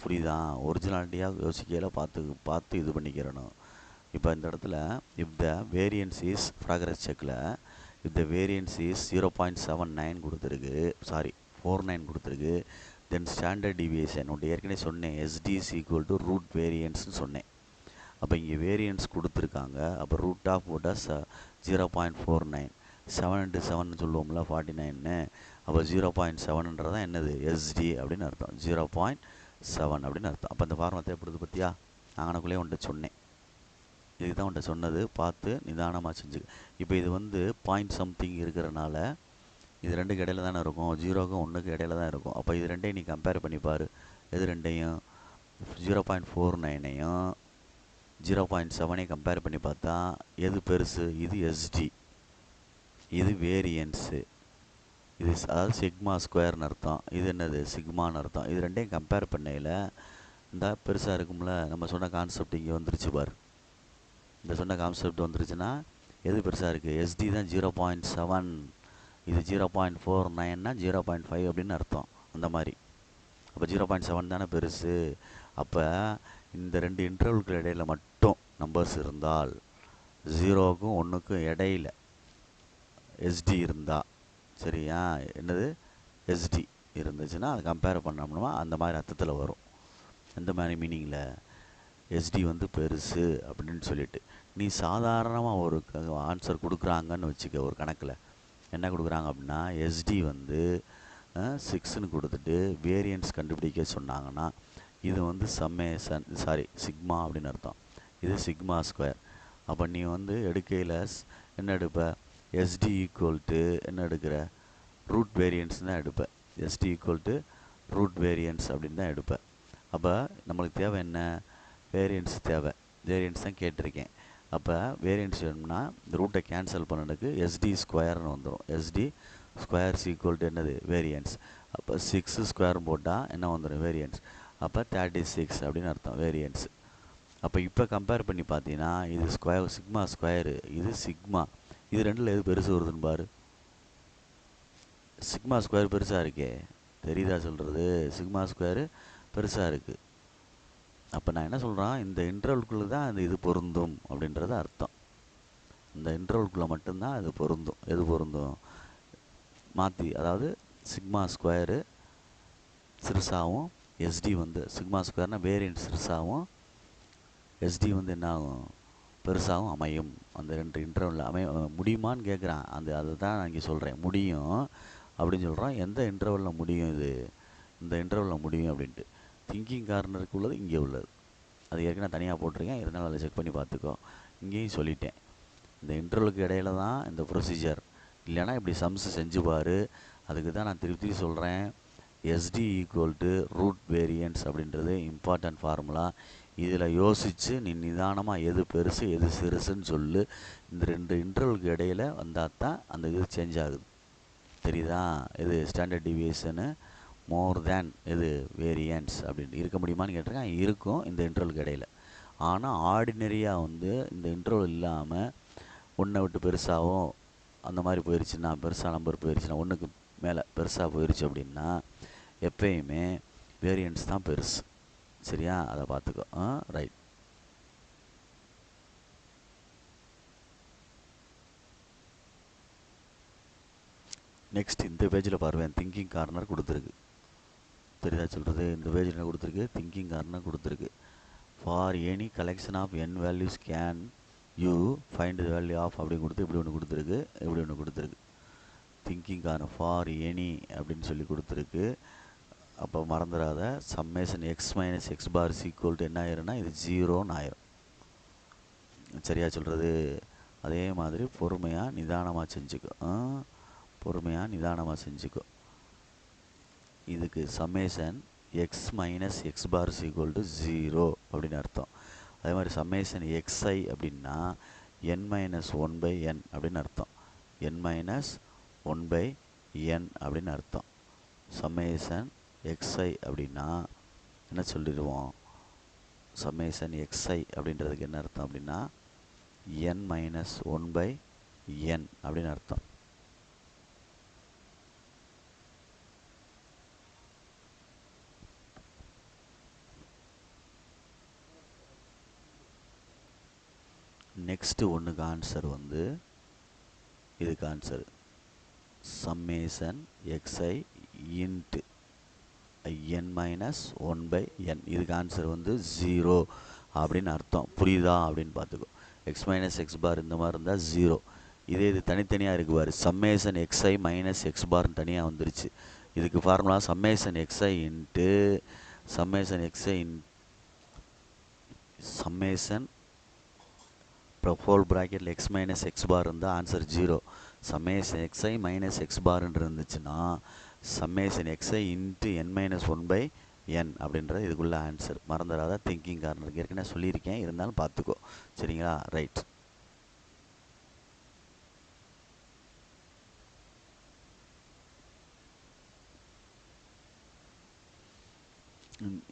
புரியுதா? ஒரிஜினாலிட்டியாக யோசிக்கையில் பார்த்து இது பண்ணிக்கிறணும். இப்போ இந்த இடத்துல if the variance is progress செக்கில் இஃப் த வேரியன்ஸ் இஸ் 0.79 கொடுத்துருக்கு, சாரி 49 கொடுத்துருக்கு, தென் ஸ்டாண்டர்ட் டிவியேஷன் உன்ட்டு ஏற்கனவே சொன்னேன், SD is equal to root வேரியன்ஸ்னு சொன்னேன். அப்போ இங்கே வேரியன்ஸ் கொடுத்துருக்காங்க. அப்போ ரூட் ஆஃப் போட்டால் 0.49, 7 × 7 சொல்லுவோம்ல 49. அப்போ 0.7ன்றதான் என்னது எஸ்டி அப்படின்னு அர்த்தம். 0.7 அப்படின்னு அர்த்தம். அப்போ இந்த ஃபார்முலா தேவைப்படுது பற்றியா? நாங்கனக்குள்ளே உன்ட்ட சொன்னேன், இதுக்கு தான் உன்ட்ட சொன்னது. பார்த்து நிதானமாக செஞ்சு. இப்போ இது வந்து பாயிண்ட் சம்திங் இருக்கிறனால இது ரெண்டுக்கு இடையில தானே இருக்கும், 0க்கும் 1க்கு இடையில தான் இருக்கும். அப்போ இது ரெண்டையும் நீ கம்பேர் பண்ணி பாரு. எது ரெண்டையும்? 0.49ஐயும் 0.7ஐயும் கம்பேர் பண்ணி பார்த்தா எது பெருசு? இது எஸ்டி, இது வேரியன்ஸு. இது அதாவது சிக்மா ஸ்கொயர்னு அர்த்தம். இது என்னது? சிக்மான்னு அர்த்தம். இது ரெண்டையும் கம்பேர் பண்ணையில் இந்த பெருசாக இருக்கும்ல, நம்ம சொன்ன கான்செப்ட் இங்கே வந்துருச்சு பாரு. இந்த சொன்ன கான்செப்ட் வந்துருச்சுன்னா எது பெருசாக இருக்குது? எஸ்டி தான் 0.7, இது 0.49னா 0.5 அப்படின்னு அர்த்தம். அந்த மாதிரி அப்போ 0.7 தானே பெருசு. அப்போ இந்த ரெண்டு இன்டர்வலுக்கு இடையில மட்டும் நம்பர்ஸ் இருந்தால் 0க்கும் 1க்கும் இடையில எஸ்டி இருந்தால், சரியா, என்னது எஸ்டி இருந்துச்சுன்னா அதை கம்பேர் பண்ணோம்னா அந்த மாதிரி அர்த்தத்தில் வரும். எந்த மாதிரி மீனிங்கில்? எஸ்டி வந்து பெருசு அப்படின்னு சொல்லிட்டு. நீ சாதாரணமாக ஒரு ஆன்சர் கொடுக்குறாங்கன்னு வச்சுக்க, ஒரு கணக்கில் என்ன கொடுக்குறாங்க அப்படின்னா எஸ்டி வந்து 6ன்னு கொடுத்துட்டு வேரியன்ஸ் கண்டுபிடிக்க சொன்னாங்கன்னா இது வந்து சம்மேஷன் சிக்மா அப்படின்னு அர்த்தம். இது சிக்மா ஸ்கொயர். அப்போ நீ வந்து எடுக்கையில் என்ன எடுப்ப? எஸ்டி ஈக்குவல் டு என்ன எடுக்கிற? ரூட் வேரியன்ஸ் தான் எடுப்பேன். SD equal to root variance அப்படின்னு தான் எடுப்பேன். அப்போ நம்மளுக்கு தேவை என்ன? வேரியன்ஸ் தேவை. வேரியன்ஸ் தான் கேட்டிருக்கேன். அப்போ வேரியன்ஸ் வேணும்னா இந்த ரூட்டை கேன்சல் பண்ணதுக்கு எஸ்டி ஸ்கொயர்னு வந்துடும். எஸ்டி ஸ்கொயர் ஈக்குவல் டு என்னது? வேரியன்ஸ். அப்போ 6 ஸ்கொயர் போட்டால் என்ன வந்துடும்? வேரியன்ஸ். அப்போ 36 அப்படின்னு அர்த்தம் வேரியன்ஸ். அப்போ இப்போ கம்பேர் பண்ணி பார்த்தீங்கன்னா இது ஸ்கொயர், சிக்மா ஸ்கொயரு, இது சிக்மா. இது ரெண்டில் எது பெருசு வருதுன்னு பாரு. சிக்மா ஸ்கொயர் பெருசாக இருக்கே, தெரியுதா சொல்கிறது? சிக்மா ஸ்கொயரு பெருசாக இருக்குது. அப்போ நான் என்ன சொல்கிறேன், இந்த இன்டர்வல்குள்ளே தான் அந்த இது பொருந்தும் அப்படின்றது அர்த்தம். இந்த இன்டர்வல்குள்ளே மட்டும்தான் அது பொருந்தும். எது பொருந்தும்? மாற்றி, அதாவது சிக்மா ஸ்கொயரு சிறுசாகவும் எஸ்டி வந்து சிக்மா ஸ்கொயர்னால் வேரியன்ட் சிறுசாகவும் எஸ்டி வந்து என்ன ஆகும்? பெருசாகவும் அமையும். அந்த ரெண்டு இன்டர்வலில் முடியுமான்னு கேட்குறான். அதை தான் நான் இங்கே சொல்கிறேன். முடியும் அப்படின்னு சொல்கிறோம். எந்த இன்டர்வலில் முடியும்? இது இந்த இன்டர்வலில் முடியும் அப்படின்ட்டு. திங்கிங் கார்னருக்கு உள்ளது இங்கே உள்ளது. அது ஏற்கனவே தனியாக போட்டிருக்கேன், இருந்தாலும் அதை செக் பண்ணி பார்த்துக்கோ. இங்கேயும் சொல்லிட்டேன், இந்த இன்டர்வலுக்கு இடையில தான் இந்த ப்ரொசீஜர். இல்லைனா இப்படி சம்ஸ் செஞ்சு பாரு. அதுக்கு தான் நான் திருப்பி சொல்கிறேன், SD equal to root variance அப்படின்றது இம்பார்ட்டன்ட் ஃபார்முலா. இதில் யோசித்து நீ நிதானமாக எது பெருசு எது சிறுசுன்னு சொல்லு. இந்த ரெண்டு இன்டர்வலுக்கு இடையில வந்தால் தான் அந்த இது சேஞ்ச் ஆகுது. தெரியுதா? இது ஸ்டாண்டர்ட் டிவியேஷனு மோர் தேன் இது வேரியன்ஸ் அப்படின்னு இருக்க முடியுமான்னு கேட்டிருக்கேன். இருக்கும் இந்த இன்டர்வலுக்கு இடையில. ஆனால் ஆர்டினரியாக வந்து இந்த இன்டர்வல் இல்லாமல் ஒன்றை விட்டு பெருசாகவும் அந்த மாதிரி போயிடுச்சுன்னா, பெருசாக நம்பர் போயிடுச்சுன்னா, ஒன்றுக்கு மேலே பெருசாக போயிடுச்சு அப்படின்னா எப்பயுமே வேரியன்ஸ் தான் பெருசு. சரியா? அதை பார்த்துக்கோ. ரைட். நெக்ஸ்ட் இந்த பேஜில் பாருவேன், திங்கிங் கார்னர் கொடுத்துருக்கு. தெரியுதா சொல்கிறது? இந்த பேஜில் என்ன கொடுத்துருக்கு? திங்கிங் கார்னர் கொடுத்துருக்கு. For any collection of n values can you find the value of அப்படின்னு கொடுத்து இப்படி ஒன்று கொடுத்துருக்கு, இப்படி ஒன்று கொடுத்துருக்கு. திங்கிங் கார்னர் ஃபார் எனி அப்படின்னு சொல்லி கொடுத்துருக்கு. அப்போ மறந்துடாத, summation x minus x bar equal to என்ன ஆயிரும்னா இது 0ன்னு ஆயிரும். சரியா சொல்கிறது? அதே மாதிரி பொறுமையாக நிதானமாக செஞ்சுக்கோ. பொறுமையாக நிதானமாக செஞ்சுக்கோ. இதுக்கு summation x minus x bar equal to 0 அப்படின்னு அர்த்தம். அதே மாதிரி சம்மேஷன் எக்ஸ்ஐ அப்படின்னா n மைனஸ் 1/n அப்படின்னு அர்த்தம். n மைனஸ் 1/n அப்படின்னு அர்த்தம். சம்மேஷன் எக்ஸ்ஐ அப்படின்னா என்ன சொல்லிடுவோம்? சம்மேஷன் எக்ஸ்ஐ அப்படின்றதுக்கு என்ன அர்த்தம் அப்படின்னா n மைனஸ் 1/n அப்படின்னு அர்த்தம். நெக்ஸ்ட்டு ஒன்றுக்கு ஆன்சர் வந்து இதுக்கு answer summation x i into n minus 1/n. இதுக்கு ஆன்சர் வந்து 0 அப்படின்னு அர்த்தம். புரியுதா அப்படின்னு பார்த்துக்கோ. எக்ஸ் மைனஸ் எக்ஸ் பார் இந்த மாதிரி இருந்தால் 0. இது தனித்தனியாக இருக்கு பாரு. சம்மேஷன் எக்ஸ்ஐ மைனஸ் எக்ஸ் பார்னு தனியாக வந்துருச்சு. இதுக்கு formula summation x i into summation x i summation அப்புறம் ஹோல் ப்ராக்கெட்டில் எக்ஸ் மைனஸ் எக்ஸ் பார் இருந்தால் answer 0. Summation x i minus x பார்ன்னு இருந்துச்சுன்னா summation x i into n minus 1/n அப்படின்றது இதுக்குள்ள ஆன்சர். மறந்துடாத, திங்கிங் கார்னருக்கு ஏற்கனவே சொல்லியிருக்கேன், இருந்தாலும் பார்த்துக்கோ. சரிங்களா? ரைட்.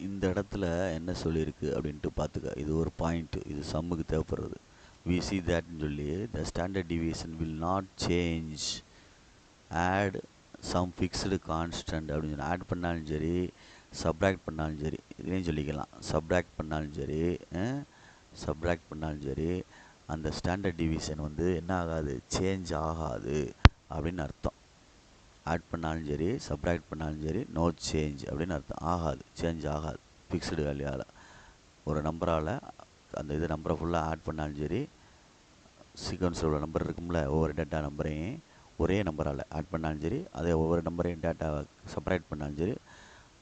இந்த இடத்துல என்ன சொல்லியிருக்கு அப்படின்ட்டு பார்த்துக்க. இது ஒரு பாயிண்ட்டு, இது சம்முக்கு தேவைப்படுறது. we see that சொல்லி the standard deviation will not change, add some fixed constant அப்படின்னு சொல்லி ஆட் பண்ணாலும் சரி சப்ராக்ட் பண்ணாலும் சரி இதுலேயும் சொல்லிக்கலாம். சப்ராக்ட் பண்ணாலும் சரி சப்ராக்ட் பண்ணாலும் சரி அந்த ஸ்டாண்டர்ட் டிவிஷன் வந்து என்ன ஆகாது, சேஞ்ச் ஆகாது அப்படின்னு அர்த்தம். ஆட் பண்ணாலும் சரி சப்ராக்ட் பண்ணாலும் சரி நோ சேஞ்ச் அப்படின்னு அர்த்தம். ஆகாது, சேஞ்ச் ஆகாது. ஃபிக்ஸ்டு வேல்யூவால் ஒரு நம்பரால் அந்த இது நம்பரை ஃபுல்லாக ஆட் பண்ணாலும் சரி, சீக்வன்ஸில் உள்ள நம்பர் இருக்கும்ல ஒவ்வொரு டேட்டா நம்பரையும் ஒரே நம்பரால் ஆட் பண்ணாலும் சரி, அதே ஒவ்வொரு நம்பரையும் டேட்டாவை செப்பரேட் பண்ணாலும் சரி,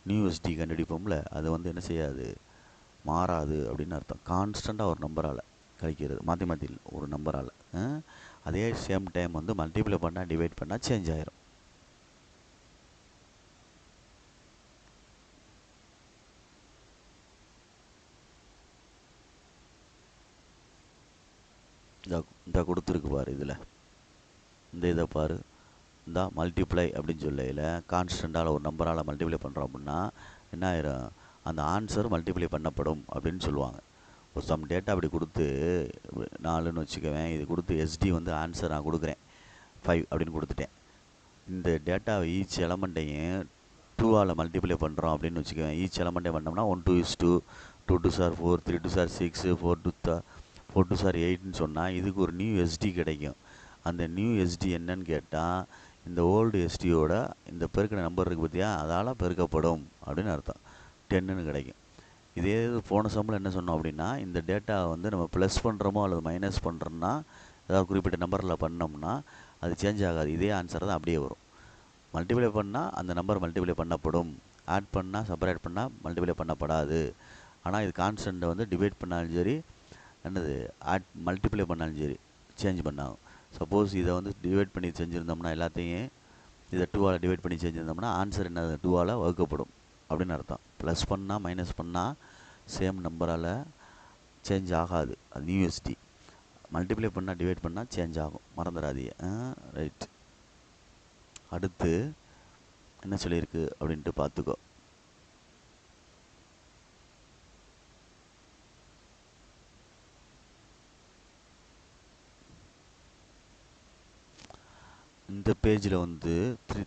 நியூ எஸ்டி கண்டுபிடிப்போம்ல அது வந்து என்ன செய்யாது, மாறாது அப்படின்னு அர்த்தம். கான்ஸ்டண்ட்டாக ஒரு நம்பரால் கழிக்கிறது, மாற்றி மாற்றி ஒரு நம்பரால். அதே சேம் டைம் வந்து மல்டிப்ளை பண்ணால் டிவைட் பண்ணால் சேஞ்ச் ஆகிரும். இந்த கொடுத்துருக்கு பாரு, இதில் இந்த இதை பாரு, இந்த மல்டிப்ளை அப்படின்னு சொல்லையில் கான்ஸ்டண்ட்டால் ஒரு நம்பரால் மல்டிப்ளை பண்ணுறோம் அப்படின்னா என்ன ஆயிரும், அந்த ஆன்சர் மல்டிப்ளை பண்ணப்படும் அப்படின்னு சொல்லுவாங்க. ஒரு சம் டேட்டா அப்படி கொடுத்து 4ன்னு வச்சுக்கவேன், இது கொடுத்து எஸ்டி வந்து ஆன்சர் நான் கொடுக்குறேன் 5 அப்படின்னு கொடுத்துட்டேன். இந்த டேட்டாவை ஈச் எலமெண்ட்டையும் 2ஆல் மல்டிப்ளை பண்ணுறோம் அப்படின்னு வச்சுக்கவேன். ஈச் எலமெண்ட்டை பண்ணோம்னா 1 2 2 2 4 3 2 6 4 2 8ன்னு சொன்னால் இதுக்கு ஒரு நியூ எஸ்டி கிடைக்கும். அந்த நியூ எஸ்டி என்னன்னு கேட்டால் இந்த ஓல்டு எஸ்டியோட இந்த பெருக்கின நம்பர் இருக்குது பார்த்தியா, அதால் பெருக்கப்படும் அப்படின்னு அர்த்தம். 10ன்னு கிடைக்கும். இதே போன சம்மில் என்ன சொன்னோம் அப்படின்னா, இந்த டேட்டா வந்து நம்ம ப்ளஸ் பண்ணுறோமோ அல்லது மைனஸ் பண்ணுறோம்னா ஏதாவது குறிப்பிட்ட நம்பரில் பண்ணோம்னா அது சேஞ்ச் ஆகாது, இதே ஆன்சர் தான் அப்படியே வரும். மல்டிப்ளை பண்ணால் அந்த நம்பர் மல்டிப்ளை பண்ணப்படும், ஆட் பண்ணால் செப்பரேட் பண்ணால் மல்டிப்ளை பண்ணப்படாது. ஆனால் இது கான்ஸ்டண்ட்டை வந்து டிவைட் பண்ணாலும் சரி என்னது மல்டிப்ளை பண்ணாலும் சரி சேஞ்ச் பண்ணாகும். சப்போஸ் இதை வந்து டிவைட் பண்ணி செஞ்சுருந்தோம்னா எல்லாத்தையும் இதை 2ஆல் டிவைட் பண்ணி செஞ்சுருந்தோம்னா ஆன்சர் என்னது 2ஆல் வகுக்கப்படும் அப்படின்னு அர்த்தம். ப்ளஸ் பண்ணால் மைனஸ் பண்ணால் சேம் நம்பரால் சேஞ்ச் ஆகாது, அது நியூஎஸ்டி. மல்டிப்ளை பண்ணால் டிவைட் பண்ணால் சேஞ்ச் ஆகும், மறந்துடாதீங்க. ரைட், அடுத்து என்ன சொல்லியிருக்கு அப்படின்ட்டு பார்த்துக்கோ. இந்த பேஜில் வந்து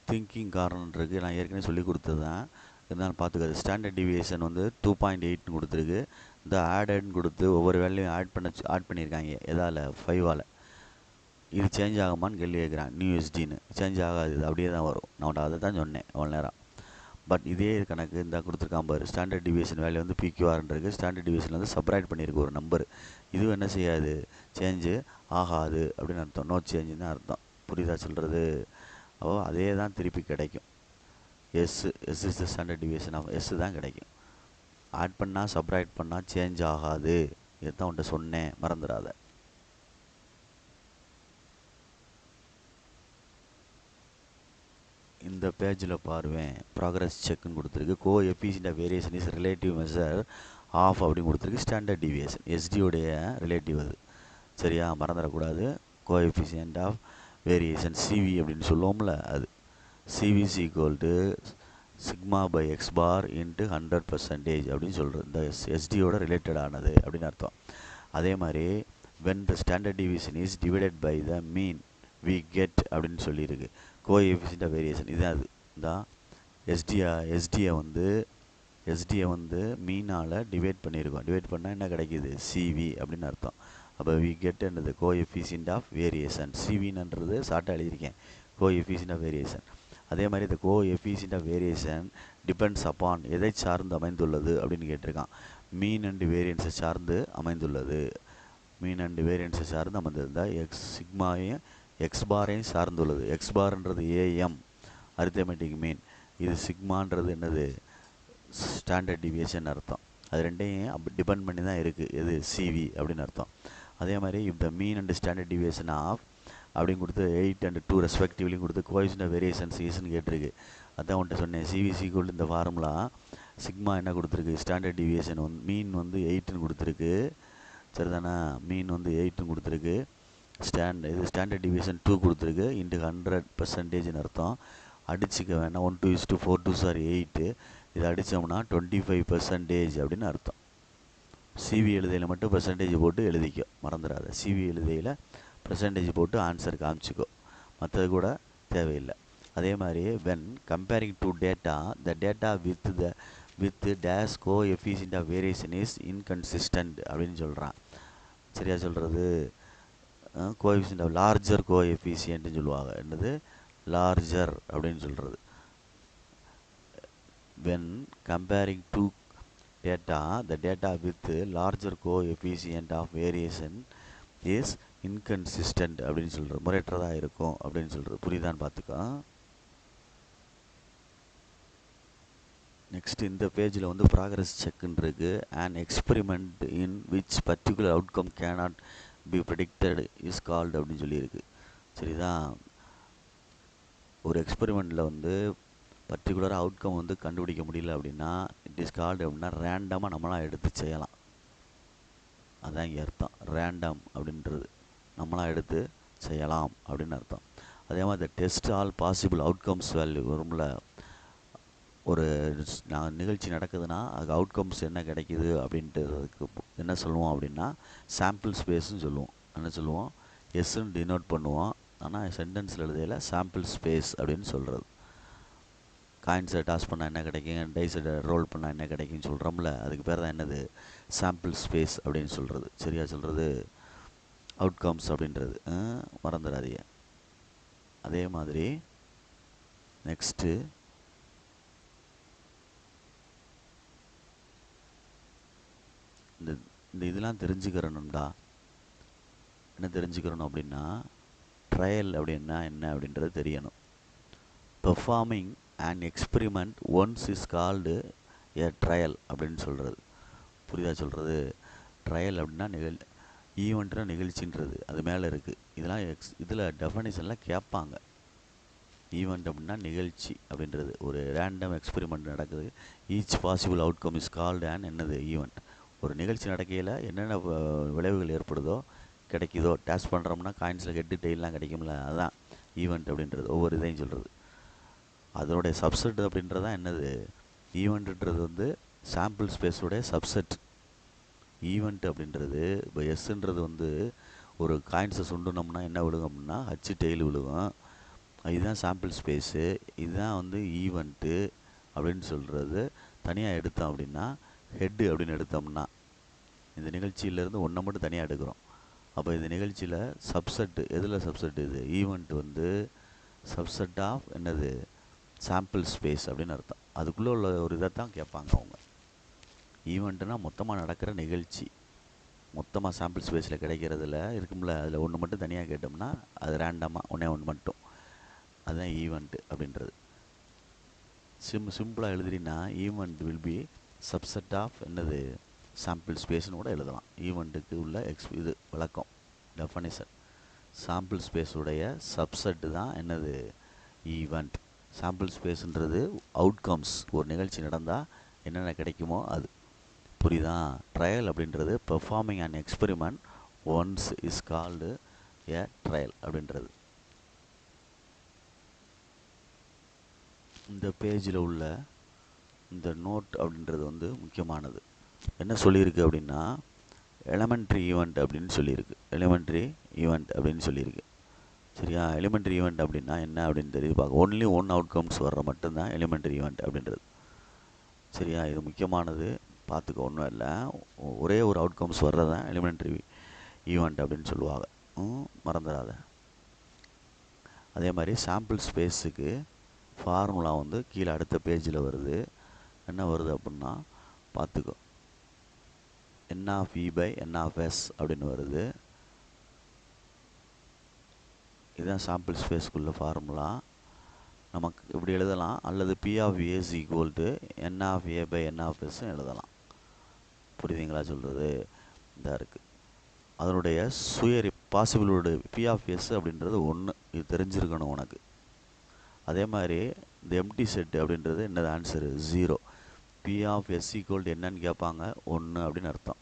திங்கிங் காரணன்றது நான் ஏற்கனவே சொல்லி கொடுத்தது தான், இருந்தாலும் பார்த்துக்காது. ஸ்டாண்டர்ட் டிவியேஷன் வந்து 2.8ன்னு கொடுத்துருக்கு. இந்த ஆடட்னு கொடுத்து ஒவ்வொரு வேலையும் ஆட் பண்ணியிருக்காங்க. எதால், 5ஆல். இது சேஞ்ச் ஆகுமான்னு கேள்வி கேட்குறான். நியூ எஸ்டின்னு சேஞ்ச் ஆகாது, இது அப்படியே தான் வரும். நான் அதை தான் சொன்னேன் அவ்வளோ நேரம். பட் இதே கணக்கு இந்த கொடுத்துருக்கான் பாரு, ஸ்டாண்டர்ட் டிவியேஷன் வேல்யூ வந்து பிக்யூஆர்ன்னு இருக்குது. ஸ்டாண்டர்ட் டிவியேஷன் வந்து செப்பரேட் பண்ணியிருக்கு ஒரு நம்பர். இதுவும் என்ன செய்யாது, சேஞ்சு ஆகாது அப்படின்னு அர்த்தம். நோ சேஞ்சுன்னு தான் அர்த்தம். புரியுதா சொல்கிறது? அதே தான் திருப்பி கிடைக்கும். S is the standard deviation of S தான் கிடைக்கும். ஆட் பண்ணால் சப்ராக்ட் பண்ணால் சேஞ்ச் ஆகாது, இதுதான் உன்ட்ட சொன்னேன், மறந்துடாத. இந்த பேஜில் பாருவேன், ப்ராக்ரஸ் செக்குன்னு கொடுத்துருக்கு. Coefficient of variation is relative measure of அப்படின்னு கொடுத்துருக்கு. ஸ்டாண்டர்ட் டிவியேஷன் எஸ்டியோடைய ரிலேட்டிவ் அது, சரியா, மறந்துடக்கூடாது. Coefficient of variation CV அப்படின்னு சொல்லுவோம்ல, அது CV is equal to sigma by x bar into 100% அப்படின்னு சொல்கிறது. இந்த எஸ்டியோட ரிலேட்டடானது அப்படின்னு அர்த்தம். அதே மாதிரி when the standard deviation is divided by the mean we get அப்படின்னு சொல்லியிருக்கு. கோஎஃபிஷியன்ட் ஆஃப் வேரியேஷன் இது அது தான். எஸ்டியை வந்து மீனால் டிவைட் பண்ணியிருக்கோம். டிவைட் பண்ணால் என்ன கிடைக்கிது, சிவி அப்படின்னு அர்த்தம். அப்போ வி கெட் என்னது, கோஎஃபிஷியன்ட் ஆஃப் வேரியேஷன். சிவின்ன்றது ஷார்ட்டாக எழுதியிருக்கேன், கோஎஃபிஷியன்ட் ஆஃப் வேரியேஷன். அதே மாதிரி இந்த coefficient of variation depends upon எதை சார்ந்து அமைந்துள்ளது அப்படின்னு கேட்டிருக்கான். மீன் அண்ட் வேரியன்ஸை சார்ந்து அமைந்துள்ளது. மீன் அண்ட் வேரியன்ஸை சார்ந்து அமைந்திருந்தால் எக்ஸ் சிக்மாவையும் எக்ஸ் பாரையும் சார்ந்துள்ளது. எக்ஸ் பார்ன்றது ஏஎம் அரித்தமெட்டிக் மீன், இது சிக்மான்றது என்னது ஸ்டாண்டர்ட் டிவியேஷன் அர்த்தம். அது ரெண்டையும் அப்படி டிபெண்ட் பண்ணி தான் இருக்குது, எது சிவி அப்படின்னு அர்த்தம். அதே மாதிரி if the mean and standard deviation of அப்படின்னு கொடுத்து 8 and 2 ரெஸ்பெக்டிவ்லையும் கொடுத்து கோஎஃபிஷியன்ட் ஆஃப் வேரியேஷன்ஸ் ஈஸ்ன்னு கேட்டிருக்கு. அதான் உன்ட்ட சொன்னேன், சிவிசி ஈக்குவல் இந்த ஃபார்முலா சிக்மா என்ன கொடுத்துருக்கு, ஸ்டாண்டர்ட் டிவியேஷன் வந்து மீன் வந்து 8ன்னு கொடுத்துருக்கு, சரிதானே. மீன் வந்து 8ன்னு கொடுத்துருக்கு. இது ஸ்டாண்டர்ட் டிவியேஷன் 2 கொடுத்துருக்கு, இன்ட்டு 100%ன்னு அர்த்தம். அடிச்சுக்க வேணாம், 1 2 4 2 8, இதை அடித்தோம்னா 25% அப்படின்னு அர்த்தம். சிவி எழுதையில் மட்டும் பெர்சன்டேஜ் போட்டு எழுதிக்கோ, மறந்துடாத. சிவி எழுதையில் பெர்சன்டேஜ் போட்டு ஆன்சர் காமிச்சிக்கோ, மற்றது கூட தேவையில்லை. அதே மாதிரி when comparing two data the data with dash coefficient of variation is inconsistent அப்படின்னு சொல்கிறான். சரியா சொல்கிறது? கோஎஃபிஷியன்ட் ஆஃப் லார்ஜர் கோஎஃபிஷியன்ட்னு சொல்லுவாங்க. என்னது லார்ஜர் அப்படின்னு சொல்கிறது. When comparing to data the data with larger coefficient of variation is inconsistent அப்படின்னு சொல்கிறது, முறையற்றதாக இருக்கும் அப்படின்னு சொல்கிறது. புரியுதான்னு பார்த்துக்கோ. நெக்ஸ்ட் இந்த பேஜில் வந்து ப்ராக்ரஸ் செக்குன்னு இருக்குது. And experiment in which particular outcome cannot be predicted is called அப்படின்னு சொல்லியிருக்கு. சரிதான்? ஒரு எக்ஸ்பெரிமெண்ட்டில் வந்து பர்டிகுலராக அவுட்கம் வந்து கண்டுபிடிக்க முடியல அப்படின்னா இட் இஸ் கால்டு அப்படின்னா ரேண்டமாக நம்மளாம் எடுத்து செய்யலாம். அதான் இங்கே அர்த்தம். ரேண்டம் அப்படின்றது நம்மளாம் எடுத்து செய்யலாம் அப்படின்னு அர்த்தம். அதே மாதிரி the test all possible outcomes value வரும்ல. ஒரு நிகழ்ச்சி நடக்குதுன்னா அதுக்கு அவுட்கம்ஸ் என்ன கிடைக்கிது அப்படின்றதுக்கு என்ன சொல்லுவோம் அப்படின்னா சாம்பிள் ஸ்பேஸ்ன்னு சொல்லுவோம். என்ன சொல்லுவோம்? எஸ்ன்னு டினோட் பண்ணுவோம். ஆனால் சென்டென்ஸில் எழுதையில் சாம்பிள் ஸ்பேஸ் அப்படின்னு சொல்கிறது. காயின்ஸை டாஸ் பண்ணால் என்ன கிடைக்கும், டைஸை ரோல் பண்ணால் என்ன கிடைக்குன்னு சொல்கிறோம்ல, அதுக்கு பேர் தான் என்னது? சாம்பிள் ஸ்பேஸ் அப்படின்னு சொல்கிறது. சரியா சொல்கிறது? அவுட்கம்ஸ் அப்படின்றது மறந்துடாதீங்க. அதே மாதிரி நெக்ஸ்ட்டு இந்த இதெல்லாம் தெரிஞ்சுக்கிறணும்டா. என்ன தெரிஞ்சுக்கிறணும் அப்படின்னா ட்ரையல் அப்படின்னா என்ன அப்படின்றது தெரியணும். Performing and experiment once is called a trial அப்படின்னு சொல்கிறது. புரியுதா சொல்கிறது? ட்ரையல் அப்படின்னா ஈவெண்ட்னா நிகழ்ச்சின்றது அது மேலே இருக்குது. இதெல்லாம் இதில் டெஃபனிஷனில் கேட்பாங்க. ஈவெண்ட் அப்படின்னா நிகழ்ச்சி அப்படின்றது. ஒரு ரேண்டம் எக்ஸ்பெரிமெண்ட் நடக்குது. Each possible outcome is called and என்னது? ஈவெண்ட். ஒரு நிகழ்ச்சி நடக்கையில் என்னென்ன விளைவுகள் ஏற்படுதோ கிடைக்குதோ, டேஸ்ட் பண்ணுறோம்னா காயின்ஸில் ஹெட்டு டெய்லாம் கிடைக்கும்ல, அதுதான் ஈவெண்ட் அப்படின்றது. ஒவ்வொரு இதையும் சொல்கிறது. அதனுடைய சப்செட் அப்படின்றதான் என்னது? ஈவெண்ட்டுன்றது வந்து சாம்பிள் ஸ்பேஸோடைய சப்செட். ஈவெண்ட் அப்படின்றது இப்போ எஸ்ன்றது வந்து ஒரு காயின்ஸை சுண்டுனோம்னா என்ன விழுகும் அப்படின்னா ஹச்சு டெய்ல் விழுகும். இதுதான் சாம்பிள் ஸ்பேஸு. இதுதான் வந்து ஈவெண்ட்டு அப்படின்னு சொல்கிறது. தனியாக எடுத்தோம் அப்படின்னா ஹெட்டு அப்படின்னு எடுத்தோம்னா இந்த நிகழ்ச்சியிலேருந்து ஒன்றை மட்டும் தனியாக எடுக்கிறோம். அப்போ இந்த நிகழ்ச்சியில் சப்செட்டு எதில் சப்செட்? இது ஈவெண்ட் வந்து சப்செட் ஆஃப் என்னது? சாம்பிள் ஸ்பேஸ் அப்படின்னு அர்த்தம். அதுக்குள்ளே உள்ள ஒரு இதை தான் கேட்பாங்க அவங்க. ஈவெண்ட்டுனா மொத்தமாக நடக்கிற நிகழ்ச்சி. மொத்தமாக சாம்பிள் ஸ்பேஸில் கிடைக்கிறதுல இருக்கும்ல, அதில் ஒன்று மட்டும் தனியாக கேட்டோம்னா அது ரேண்டமாக ஒன்றே ஒன்று மட்டும், அதுதான் ஈவெண்ட்டு அப்படின்றது. சிம்பிளாக எழுதுறீங்கன்னா event will be subset of என்னது? சாம்பிள் ஸ்பேஸ்னு கூட எழுதலாம். ஈவெண்ட்டுக்கு உள்ள இது விளக்கம், டெஃபனிஷன். சாம்பிள் ஸ்பேஸுடைய சப்செட்டு தான் என்னது? ஈவெண்ட். சாம்பிள் ஸ்பேஸ்ன்றது அவுட்கம்ஸ். ஒரு நிகழ்ச்சி நடந்தால் என்னென்ன கிடைக்குமோ அது. புரியுதா? ட்ரையல் அப்படின்றது performing and experiment once is called a trial அப்படின்றது. இந்த பேஜில் உள்ள இந்த நோட் அப்படின்றது வந்து முக்கியமானது. என்ன சொல்லியிருக்கு அப்படின்னா எலிமெண்ட்ரி ஈவெண்ட் அப்படின்னு சொல்லியிருக்கு. எலிமெண்ட்ரி ஈவெண்ட் அப்படின்னு சொல்லியிருக்கு. சரியா? எலிமெண்ட்ரி ஈவெண்ட் அப்படின்னா என்ன அப்படின்னு தெரியுது பார்க்க. ஒன்லி ஒன் அவுட்கம்ஸ் வர்ற மட்டும்தான் எலிமெண்ட்ரி ஈவெண்ட் அப்படின்றது. சரியா? இது முக்கியமானது, பார்த்துக்க. ஒன்றும் இல்லை, ஒரே ஒரு அவுட்கம்ஸ் வர்றதான் எலிமெண்ட்ரி ஈவெண்ட் அப்படின்னு சொல்லுவாங்க. மறந்துடாத. அதே மாதிரி சாம்பிள் ஸ்பேஸுக்கு ஃபார்முலா வந்து கீழே அடுத்த பேஜில் வருது. என்ன வருது அப்படின்னா பார்த்துக்கோ. N of E by n of S அப்படின்னு வருது. இதுதான் சாம்பிள் ஸ்பேஸ்க்குள்ள ஃபார்முலா. நமக்கு இப்படி எழுதலாம், அல்லது P of ace equal to n of A by n of எஸ்ன்னு எழுதலாம். புரியுதுங்களா சொல்கிறது? இதாக இருக்குது. அதனுடைய பாசிபிளோட பி ஆஃப் எஸ் அப்படின்றது 1. இது தெரிஞ்சிருக்கணும் உனக்கு. அதே மாதிரி இந்த எம்டி செட் அப்படின்றது என்னது? Answer 0. P of S equal என்னன்னு கேட்பாங்க, 1 அப்படின்னு அர்த்தம்.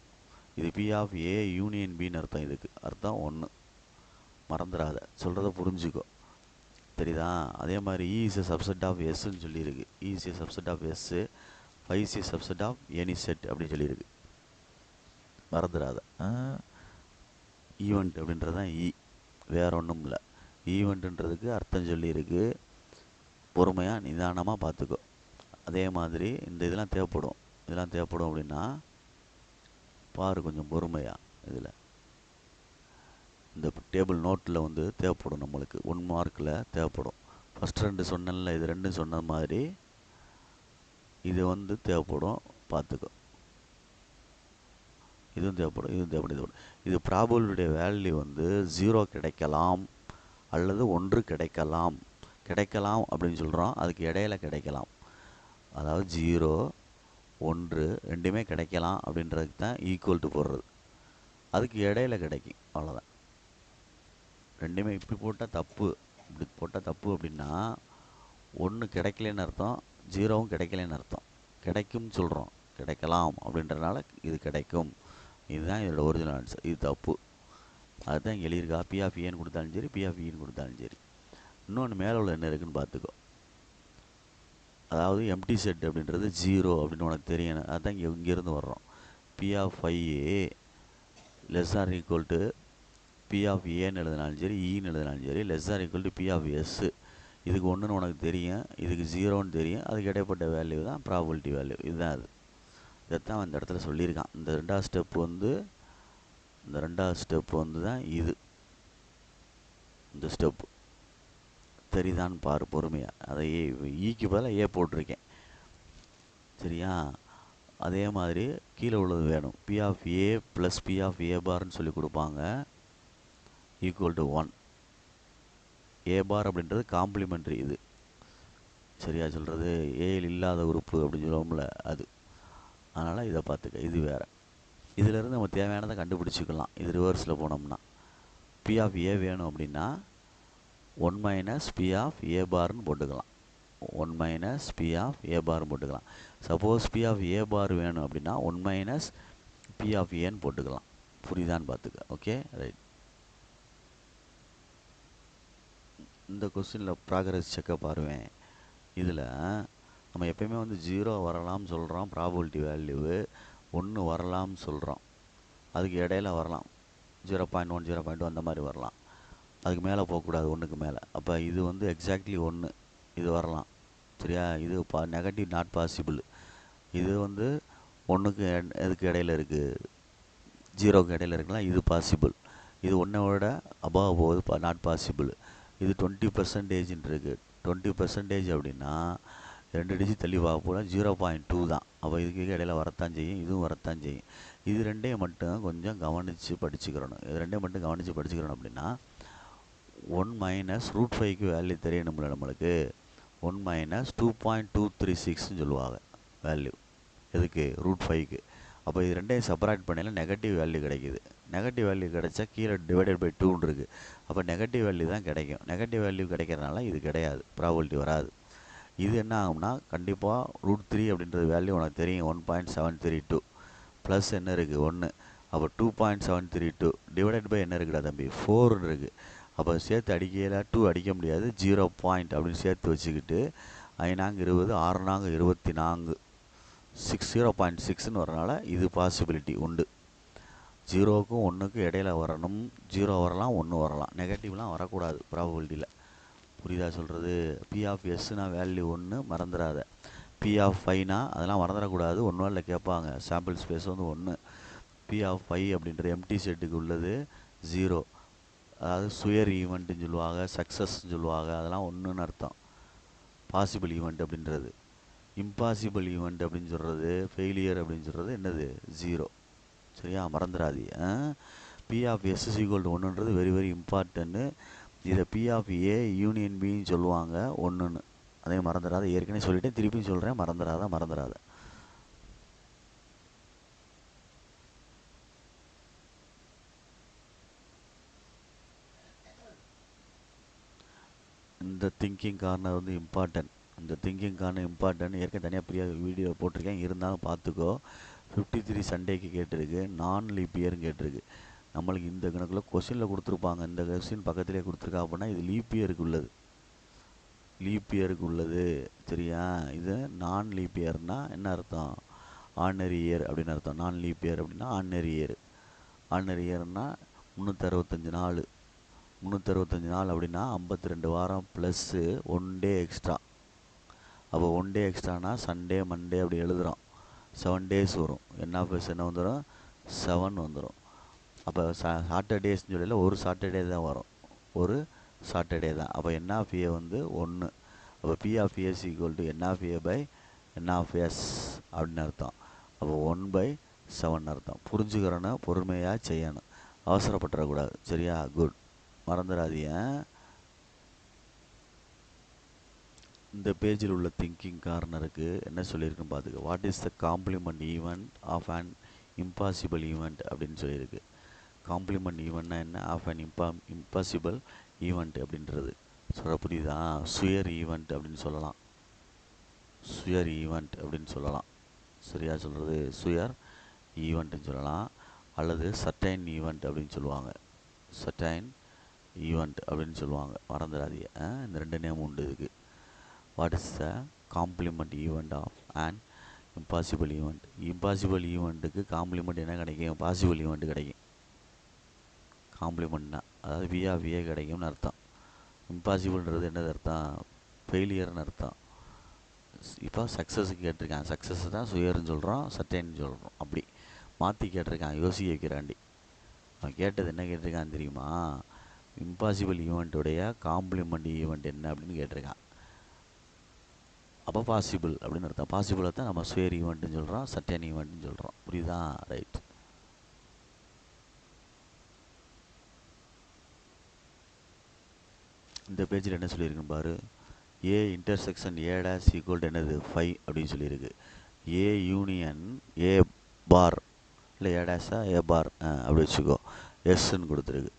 இது பி ஆஃப் ஏ யூனியன் பின்னு அர்த்தம். இதுக்கு அர்த்தம் 1. மறந்துடாத, சொல்கிறத புரிஞ்சுக்கோ. தெரியுதா? அதே மாதிரி E is a subset of எஸ்ன்னு சொல்லியிருக்கு. E is a subset of S, phi is a subset of any set அப்படின்னு சொல்லியிருக்கு. மறந்துடாத. ஈவெண்ட் அப்படின்றது தான் வேற ஒன்றும் இல்லை. ஈவெண்ட்டுன்றதுக்கு அர்த்தம் சொல்லியிருக்கு. பொறுமையாக நிதானமாக பார்த்துக்கோ. அதே மாதிரி இந்த இதெல்லாம் தேவைப்படும் அப்படின்னா பாரு கொஞ்சம் பொறுமையாக. இதில் இந்த டேபிள் நோட்டில் வந்து தேவைப்படும், நம்மளுக்கு 1 மார்க்கில் தேவைப்படும். ஃபஸ்ட் 2 சொன்னல, இது 2 சொன்ன மாதிரி இது வந்து தேவைப்படும், பார்த்துக்கோ. இதுவும் தேவைப்படும். இது ப்ராபபிலிட்டியுடைய வேல்யூ வந்து 0 கிடைக்கலாம் அல்லது 1 கிடைக்கலாம். அப்படின்னு சொல்கிறோம், அதுக்கு இடையில கிடைக்கலாம். அதாவது 0, 1 ரெண்டுமே கிடைக்கலாம் அப்படின்றதுக்கு தான் ஈக்குவல் டு போடுறது. அதுக்கு இடையில கிடைக்கும், அவ்வளோதான். ரெண்டுமே இப்படி போட்டால் தப்பு. இப்படி போட்டால் தப்பு அப்படின்னா 1 கிடைக்கலன்னு அர்த்தம், 0வும் கிடைக்கலன்னு அர்த்தம். கிடைக்கும்னு சொல்கிறோம், கிடைக்கலாம் அப்படின்றனால இது கிடைக்கும். இதுதான் இதோட ஒரிஜினல் ஆன்சர். இது தப்பு. அதுதான் இங்கே எழுதியிருக்கா. பி ஆஃப் ஏன்னு கொடுத்தாலும் சரி, பி ஆஃப் ஈன்னு கொடுத்தாலும் சரி. இன்னொன்று மேலே உள்ள என்ன இருக்குன்னு பார்த்துக்கோ. அதாவது எம்டி செட் அப்படின்றது 0 அப்படின்னு உனக்கு தெரியணும். அதுதான் இங்கேருந்து வர்றோம். P of I less or equal to P of ஏன்னு எழுதினாலும் சரி, ஈன்னு எழுதினாலும் சரி, less or equal to P of S. இதுக்கு ஒன்றுன்னு உனக்கு தெரியும், இதுக்கு 0ன்னு தெரியும். அதுக்கு இடைப்பட்ட வேல்யூ தான் ப்ராபபிலிட்டி வேல்யூ. இதுதான் அது. இதைத்தான் இந்த இடத்துல சொல்லியிருக்கான். இந்த ரெண்டாவது ஸ்டெப்பு வந்து தான் இது. இந்த ஸ்டெப்பு தெரியுதான்னு பாரு பொறுமையாக. அதை ஈக்கு பதிலாக ஏ போட்டிருக்கேன், சரியா? அதே மாதிரி கீழே உள்ளது வேணும். P of A plus P of A பார்னு சொல்லி கொடுப்பாங்க, ஈக்குவல் டு 1. ஏ பார் அப்படின்றது காம்ப்ளிமெண்ட்ரி. இது சரியா சொல்கிறது? ஏயில் இல்லாத உறுப்பு அப்படின்னு சொல்லுவோம்ல, அது. அதனால் இதை பார்த்துக்க. இது வேறு. இதிலேருந்து நம்ம தேவையானதை கண்டுபிடிச்சிக்கலாம். இது ரிவர்ஸில் போனோம்னா பி ஆஃப் ஏ வேணும் அப்படின்னா 1 மைனஸ் பி ஆஃப் ஏ பார்னு போட்டுக்கலாம். 1 மைனஸ் பி ஆஃப் ஏ பார்னு போட்டுக்கலாம். சப்போஸ் பி ஆஃப் ஏ பார் வேணும் அப்படின்னா 1 மைனஸ் பி ஆஃப் ஏன்னு போட்டுக்கலாம். புரியுதான்னு பார்த்துக்க. Okay, right. இந்த கொஸ்டினில் ப்ராக்ரஸ் செக்கை பாருவேன். இதில் நம்ம எப்பயுமே வந்து 0 வரலாம்னு சொல்கிறோம், ப்ராபபிலிட்டி வேல்யூவு 1 வரலாம்னு சொல்கிறோம். அதுக்கு இடையில வரலாம், 0.1 0.2 அந்த மாதிரி வரலாம். அதுக்கு மேலே போகக்கூடாது, 1க்கு மேலே. அப்போ இது வந்து எக்ஸாக்ட்லி 1 இது வரலாம், சரியா? இது நெகட்டிவ் நாட் பாசிபிள். இது வந்து 1க்கு எதுக்கு இடையில இருக்குது, 0க்கு இடையில இருக்கலாம், இது பாசிபிள். இது 1 விட அபவ் போகுது, நாட் பாசிபிள். இது 20% இருக்குது. 20% அப்படின்னா 2 டிஜிட் தள்ளி பார்க்க போனால் 0.2 தான். அப்போ இதுக்கு இடையில வரத்தான் செய்யும், இதுவும் வரத்தான் செய்யும். இது ரெண்டையும் மட்டும் கொஞ்சம் கவனித்து படிச்சுக்கிறணும். இது ரெண்டையும் மட்டும் கவனித்து படிச்சுக்கிறணும் அப்படின்னா 1 மைனஸ் √5க்கு வேல்யூ தெரியணும்ல நம்மளுக்கு. 1 மைனஸ் 2.236ன்னு சொல்லுவாங்க வேல்யூ. எதுக்கு? √5க்கு. அப்போ இது ரெண்டையும் செப்பரேட் பண்ணல நெகட்டிவ் வேல்யூ கிடைக்கிது. நெகட்டிவ் வேல்யூ கிடைச்சா கீழே டிவைடட் பை 2 இருக்குது. அப்போ நெகட்டிவ் வேல்யூ தான் கிடைக்கும். நெகட்டிவ் வேல்யூ கிடைக்கிறதுனால இது கிடையாது, ப்ராபபிலிட்டி வராது. இது என்ன ஆகும்னா கண்டிப்பாக √3 அப்படின்றது வேல்யூ உனக்கு தெரியும், 1.732 ப்ளஸ் என்ன இருக்குது 1. அப்போ 2.732 டிவைடட் பை என்ன இருக்குடா தம்பி 4 இருக்குது. அப்போ சேர்த்து அடிக்கையில் 2 அடிக்க முடியாது, 0 அப்படின்னு சேர்த்து வச்சுக்கிட்டு 5 20 6 24 0.6ன்னு வரனால இது பாசிபிலிட்டி உண்டு. 0க்கும் 1க்கும் இடையில வரணும். 0 வரலாம், 1 வரலாம், நெகட்டிவ்லாம் வரக்கூடாது ப்ராபபிலிட்டியில். புரியுதா சொல்கிறது? பி ஆஃப் எஸ்னா வேல்யூ 1 மறந்துடாத. பி ஆஃப் ஃபைனா அதெல்லாம் மறந்துடக்கூடாது. 1 வேர்டில் கேட்பாங்க. சாம்பிள் ஸ்பேஸ் வந்து 1. பி ஆஃப் ஃபை அப்படின்ற எம்டி செட்டுக்கு உள்ளது 0. அதாவது சுயர் ஈவெண்ட்டுன்னு சொல்லுவாங்க, சக்ஸஸ்ன்னு சொல்லுவாங்க, அதெல்லாம் 1ன்னு அர்த்தம். பாசிபிள் ஈவெண்ட் அப்படின்றது. இம்பாசிபிள் ஈவெண்ட் அப்படின்னு சொல்கிறது, ஃபெயிலியர் அப்படின்னு சொல்கிறது என்னது 0. சரியா? மறந்துடாது. P of S is equal to 1ன்றது வெரி வெரி இம்பார்ட்டன்ட்டு. இதை பி ஆஃப் ஏ யூனியன் பின்னு சொல்லுவாங்க 1ன்னு. அதே மறந்துடாத. ஏற்கனவே சொல்லிவிட்டேன், திருப்பியும் சொல்கிறேன், மறந்துடாத. இந்த திங்கிங் கார்னர் வந்து இம்பார்ட்டன்ட். இந்த திங்கிங் கார்னர் இம்பார்ட்டன்ட் ஏற்கனவே தனியாக பெரிய வீடியோ போட்டிருக்கேன், இருந்தாலும் பார்த்துக்கோ. 53 சண்டேக்கு கேட்டிருக்கு, நான் லீப் இயர்னு கேட்டிருக்கு. நம்மளுக்கு இந்த கணக்கில் கொஸ்டினில் கொடுத்துருப்பாங்க, இந்த கொஸ்டின் பக்கத்திலே கொடுத்துருக்கா அப்படின்னா இது லீப் இயருக்கு உள்ளது, சரியா? இது நான் லீப் இயர்னால் என்ன அர்த்தம்? ஆர்டினரி இயர் அப்படின்னு அர்த்தம். நான் லீப் இயர் அப்படின்னா ஆர்டினரி இயர். ஆர்டினரி இயர்னா 365 நாள். 365 நாள் அப்படின்னா 52 வாரம் ப்ளஸ்ஸு 1 டே எக்ஸ்ட்ரா. அப்போ 1 டே எக்ஸ்ட்ரானா சண்டே மண்டே அப்படி எழுதுகிறோம். 7 டேஸ் வரும். என்எஃப்எஸ் என்ன வந்துடும்? 7 வந்துடும். அப்போ சாட்டர்டேஸ்னு சொல்லல, ஒரு சாட்டர்டே தான் வரும். ஒரு சாட்டர்டே தான். அப்போ என்எஃப்ஏ வந்து 1. அப்போ P of ace equal to n of A by n of S அப்படின்னு அர்த்தம். அப்போ 1/7 அர்த்தம். புரிஞ்சுக்கிறோன்னு பொறுமையாக செய்யணும், அவசரப்பட்டுறக்கூடாது. சரியா? குட். மறந்துடாதீங்க. இந்த பேஜில் உள்ள திங்கிங் கார்னருக்கு என்ன சொல்லியிருக்குன்னு பார்த்துக்க. What is the complement event of an impossible event அப்படின்னு சொல்லியிருக்கு. காம்ப்ளிமெண்ட் ஈவெண்ட்னா என்ன? ஆஃப் அன் இம்பாசிபிள் ஈவெண்ட் அப்படின்றது சொல்ல புரியுதா? சுயர் ஈவெண்ட் அப்படின்னு சொல்லலாம். சுயர் ஈவெண்ட் அப்படின்னு சொல்லலாம். சரியா சொல்கிறது? சுயர் ஈவெண்ட்டுன்னு சொல்லலாம். அல்லது சர்டைன் ஈவெண்ட் அப்படின்னு சொல்லுவாங்க. சர்டைன் ஈவெண்ட் அப்படின்னு சொல்லுவாங்க. மறந்துடாதீங்க. இந்த 2 நேம் உண்டு இதுக்கு. What is the complement event of and impossible event? Impossible ஈவெண்ட்டுக்கு காம்ப்ளிமெண்ட் என்ன கிடைக்கும்? பாசிபிள் ஈவெண்ட் கிடைக்கும். காம்ப்ளிமெண்ட்னா அதாவது விஏ கிடைக்கும்னு அர்த்தம். இம்பாசிபிள்ன்றது என்னது அர்த்தம்? ஃபெயிலியர்னு அர்த்தம். இப்போ சக்ஸஸுக்கு கேட்டிருக்கான். சக்ஸஸ் தான் சுயர்னு சொல்கிறோம், சர்டைன்னு சொல்கிறோம். அப்படி மாற்றி கேட்டிருக்கான், யோசிக்க வைக்கிறாண்டி. அவன் கேட்டது என்ன கேட்டிருக்கான்னு தெரியுமா? இம்பாசிபிள் ஈவெண்ட்டுடைய காம்ப்ளிமெண்ட் ஈவெண்ட் என்ன அப்படின்னு கேட்டிருக்கான். அப்போ பாசிபிள் அப்படின்னு அர்த்தம். பாசிபிளை தான் நம்ம சுயர் ஈவெண்ட்டுன்னு சொல்கிறோம், சர்டைன் ஈவெண்ட்டுன்னு சொல்கிறோம். புரியுதா? ரைட். இந்த பேஜில் என்ன சொல்லியிருக்குன்னு பாரு. A intersection A dash equal என்னது? 5 அப்படின்னு சொல்லியிருக்கு. ஏ யூனியன் ஏ பார் இல்லை ஏ டேஷா ஏ பார் அப்படி வச்சுக்கோ. எஸ்ன்னு கொடுத்துருக்கு.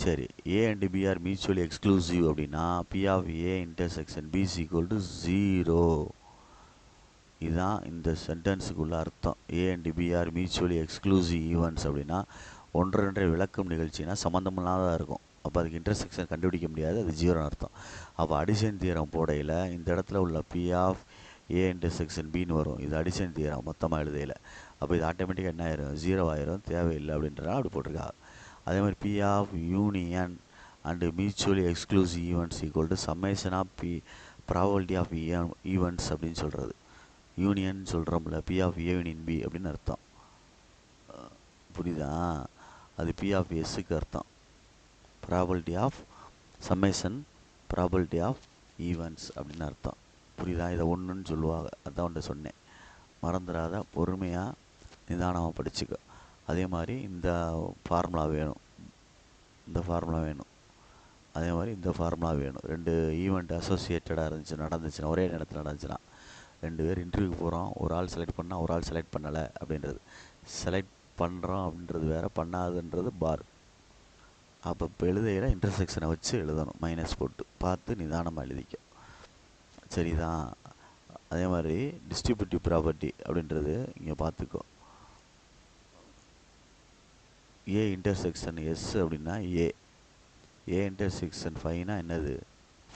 சரி, A and B are mutually exclusive அப்படின்னா P of A intersection B equal to 0. இதுதான் இந்த சென்டென்ஸுக்குள்ள அர்த்தம். A and B are mutually exclusive events அப்படின்னா ஒன்றரை விளக்கும் நிகழ்ச்சினா சம்மந்தமில்லாத இருக்கும். அப்போ அதுக்கு இன்டர்செக்ஷன் கண்டுபிடிக்க முடியாது, அது 0 அர்த்தம். அப்போ அடிஷன் தியரம் போடையில் இந்த இடத்துல உள்ள பி ஆஃப் ஏ இன்டர்செக்ஷன் பின்னு வரும். இது அடிஷன் தியரம் மொத்தமாக எழுதையில். அப்போ இது ஆட்டோமேட்டிக்காக என்ன ஆயிரும்? 0 ஆயிரும். தேவையில்லை அப்படின்றனால அப்படி போட்டிருக்கா. அதே மாதிரி P of union and mutually exclusive events equal to summation of P probability of events அப்படின்னு சொல்கிறது. யூனியன் சொல்கிறோம்ல, P of A union B அப்படின்னு அர்த்தம். புரியுதா? அது பி ஆஃப் எஸ்ஸுக்கு அர்த்தம். Probability of summation probability of events அப்படின்னு அர்த்தம். புரியுதா? இதை ஒன்றுன்னு சொல்லுவாங்க. அதான் ஒன்று சொன்னேன், மறந்துடாத. பொறுமையாக நிதானமாக படிச்சுக்க. அதே மாதிரி இந்த ஃபார்முலா வேணும், இந்த ஃபார்முலா வேணும், அதே மாதிரி இந்த ஃபார்முலா வேணும். 2 ஈவெண்ட் அசோசியேட்டடாக நடந்துச்சுன்னா, ஒரே நேரத்தில் நடந்துச்சுன்னா, 2 பேர் இன்டர்வியூக்கு போகிறோம், ஒரு ஆள் செலக்ட் பண்ணால் ஒரு ஆள் செலக்ட் பண்ணலை அப்படின்றது. செலக்ட் பண்ணுறோம் அப்படின்றது வேறு, பண்ணாதுன்றது பார். அப்போ இப்போ எழுதையில் இன்டர்செக்ஷனை வச்சு எழுதணும், மைனஸ் போட்டு பார்த்து நிதானமாக எழுதிக்க. சரிதான்? அதே மாதிரி டிஸ்ட்ரிபியூட்டிவ் ப்ராப்பர்ட்டி அப்படின்றது இங்கே பார்த்துக்கோ. ஏ இன்டர்செக்ஷன் எஸ் அப்படின்னா ஏ இன்டர்செக்ஷன் 5னா என்னது?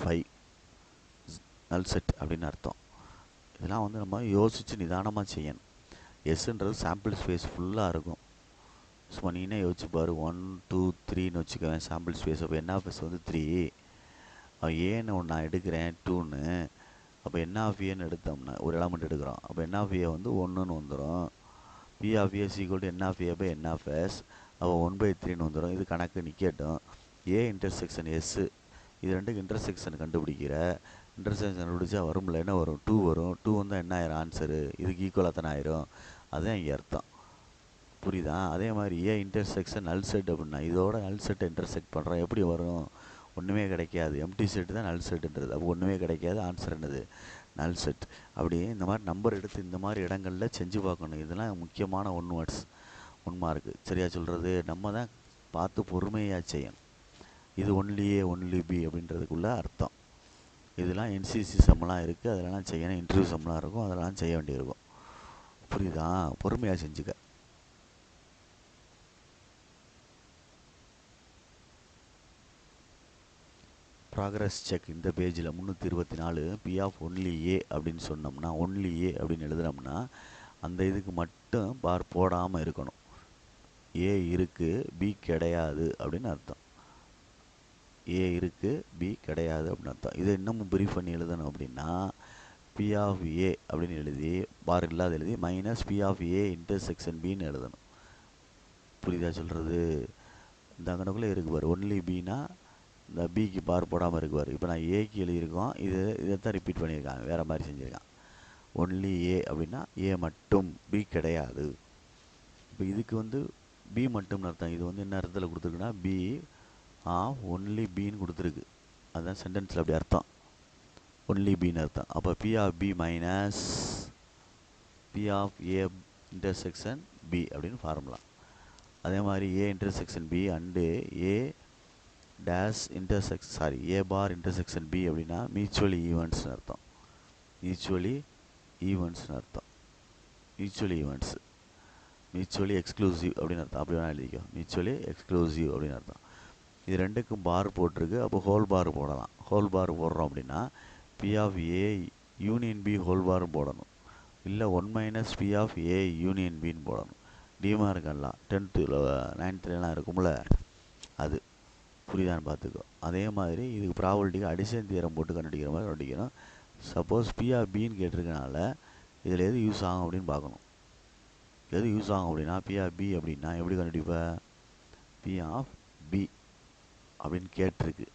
5 நல் செட் அப்படின்னு அர்த்தம். இதெல்லாம் வந்து நம்ம யோசித்து நிதானமாக செய்யணும். எஸ்ன்றது சாம்பிள் ஸ்பேஸ் ஃபுல்லாக இருக்கும். சும்மா நீனே யோசிச்சு பாரு. 1 2 3ன்னு வச்சுக்கவேன் சாம்பிள் ஸ்பேஸ். அப்போ என்ன ஆஃப் எஸ் வந்து 3. ஏன்னு ஒன்று நான் எடுக்கிறேன் 2ன்னு. அப்போ என்ன ஆஃப் ஏன்னு எடுத்தோம்னா ஒரு எலமெண்ட் எடுக்கிறோம். அப்போ என்ன ஆஃப் ஏ வந்து 1ன்னு வந்துடும். P of A equal to n of A by n of S. அப்போ 1/3ன்னு வந்துடும். இது கணக்கு நிற்கட்டும். ஏ இன்டர்செக்ஷன் எஸ்ஸு, இது ரெண்டுக்கு இன்டர்செக்ஷன் கண்டுபிடிக்கிற. இன்டர்செக்ஷன் கண்டுபிடிச்சா வரும்ல, என்ன வரும்? 2 வரும். 2 வந்தால் என்ன ஆயிரும்? ஆன்சரு இதுக்கு ஈக்குவலாக தானே ஆயிரும். அதுதான் இங்கே அர்த்தம். புரியுதா? அதே மாதிரி ஏ இன்டர்செக்ஷன் நல் செட் அப்படின்னா இதோட நல் செட்டை இன்டர்செக்ட் பண்ணுறோம். எப்படி வரும்? ஒன்றுமே கிடைக்காது. எம்டி செட்டு தான் நல் செட்டுன்றது. அப்போ ஒன்றுமே கிடைக்காது. ஆன்சர் என்னது? நல் செட். அப்படியே இந்த மாதிரி நம்பர் எடுத்து இந்த மாதிரி இடங்களில் செஞ்சு பார்க்கணும். இதெல்லாம் முக்கியமான 1 வேர்ட்ஸ் 1 மார்க்கு. சரியா சொல்கிறது? நம்ம தான் பார்த்து பொறுமையாக செய்யணும். இது ஒன்லி பி அப்படின்றதுக்குள்ள அர்த்தம். இதெல்லாம் என்சிசி சம்மெலாம் இருக்குது, அதெல்லாம் செய்யணும். இன்டர்வியூ சம்மெலாம் இருக்கும், அதெல்லாம் செய்ய வேண்டியிருக்கும். புரியுதா? பொறுமையாக செஞ்சுக்க. ப்ராக்ரஸ் செக் இந்த பேஜில் 324 பி ஆஃப் ஒன்லி ஏ அப்படின்னு சொன்னோம்னா, ஒன்லி ஏ அப்படின்னு எழுதுனோம்னா அந்த இதுக்கு மட்டும் பார் போடாமல் இருக்கணும். ஏ இருக்குது பி கிடையாது அப்படின்னு அர்த்தம். ஏ இருக்குது பி கிடையாது அப்படின்னு அர்த்தம். இதை இன்னமும் பிரீஃப் பண்ணி எழுதணும் அப்படின்னா பி ஆஃப் ஏ அப்படின்னு எழுதி பார் இல்லாத எழுதி minus P of A intersection பின்னு எழுதணும். புரியுதா சொல்கிறது? இந்த கணக்குள்ளே இருக்கு பாரு, ஒன்லி பின்னா இந்த பிக்கு பார் போடாமல் இருக்கு பாரு. இப்போ நான் ஏக்கு எழுதியிருக்கோம், இதைத்தான் ரிப்பீட் பண்ணியிருக்காங்க, வேறு மாதிரி செஞ்சுருக்கான். ஒன்லி ஏ அப்படின்னா ஏ மட்டும், பி கிடையாது. இப்போ இதுக்கு வந்து பி மட்டும்னு அர்த்தம். இது வந்து என்ன அர்த்தத்தில் கொடுத்துருக்குன்னா பி ஆஃப் ஒன்லி பின்னு கொடுத்துருக்கு. அதுதான் சென்டென்ஸில் அப்படி அர்த்தம், ஒன்லி பின்னு அர்த்தம். அப்போ P of B minus P of A intersection B அப்படின்னு ஃபார்முலா. அதே மாதிரி A intersection B and A dash A bar intersection B அப்படின்னா மியூச்சுவலி ஈவெண்ட்ஸ்னு அர்த்தம். மியூச்சுவலி ஈவெண்ட்ஸ்னு அர்த்தம். மியூச்சுவலி எக்ஸ்க்ளூசிவ் அப்படின்னு அர்த்தம். அப்படி வேணால் எழுதிக்கோ, மியூச்சுவலி எக்ஸ்க்ளூசிவ் அப்படின்னு அர்த்தம். இது ரெண்டுக்கும் பார் போட்டிருக்கு. அப்போ ஹோல் பார் போடலாம். ஹோல் பார் போடுறோம் அப்படின்னா P of A union B whole bar போடணும், இல்லை 1 minus P of A union பின்னு போடணும். டிமார்க்கெல்லாம் 10th 9thலாம் இருக்கும்ல, அது புரியுதான்னு பார்த்துக்கோ. அதே மாதிரி இதுக்கு ப்ராபபிலிட்டிக்கு அடிஷன் தியரம் போட்டு கண்டுபிடிக்கிற மாதிரி கண்டுபிடிக்கணும். சப்போஸ் பி ஆஃப் பின்னு கேட்டிருக்கனால இதில் எது யூஸ் ஆகும் அப்படின்னு பார்க்கணும். எது யூஸ் ஆகும் அப்படின்னா பி ஆஃப் பி அப்படின்னா எப்படி கண்டுபிடிப்ப? பி ஆஃப் பி அப்படின்னு கேட்டிருக்கு.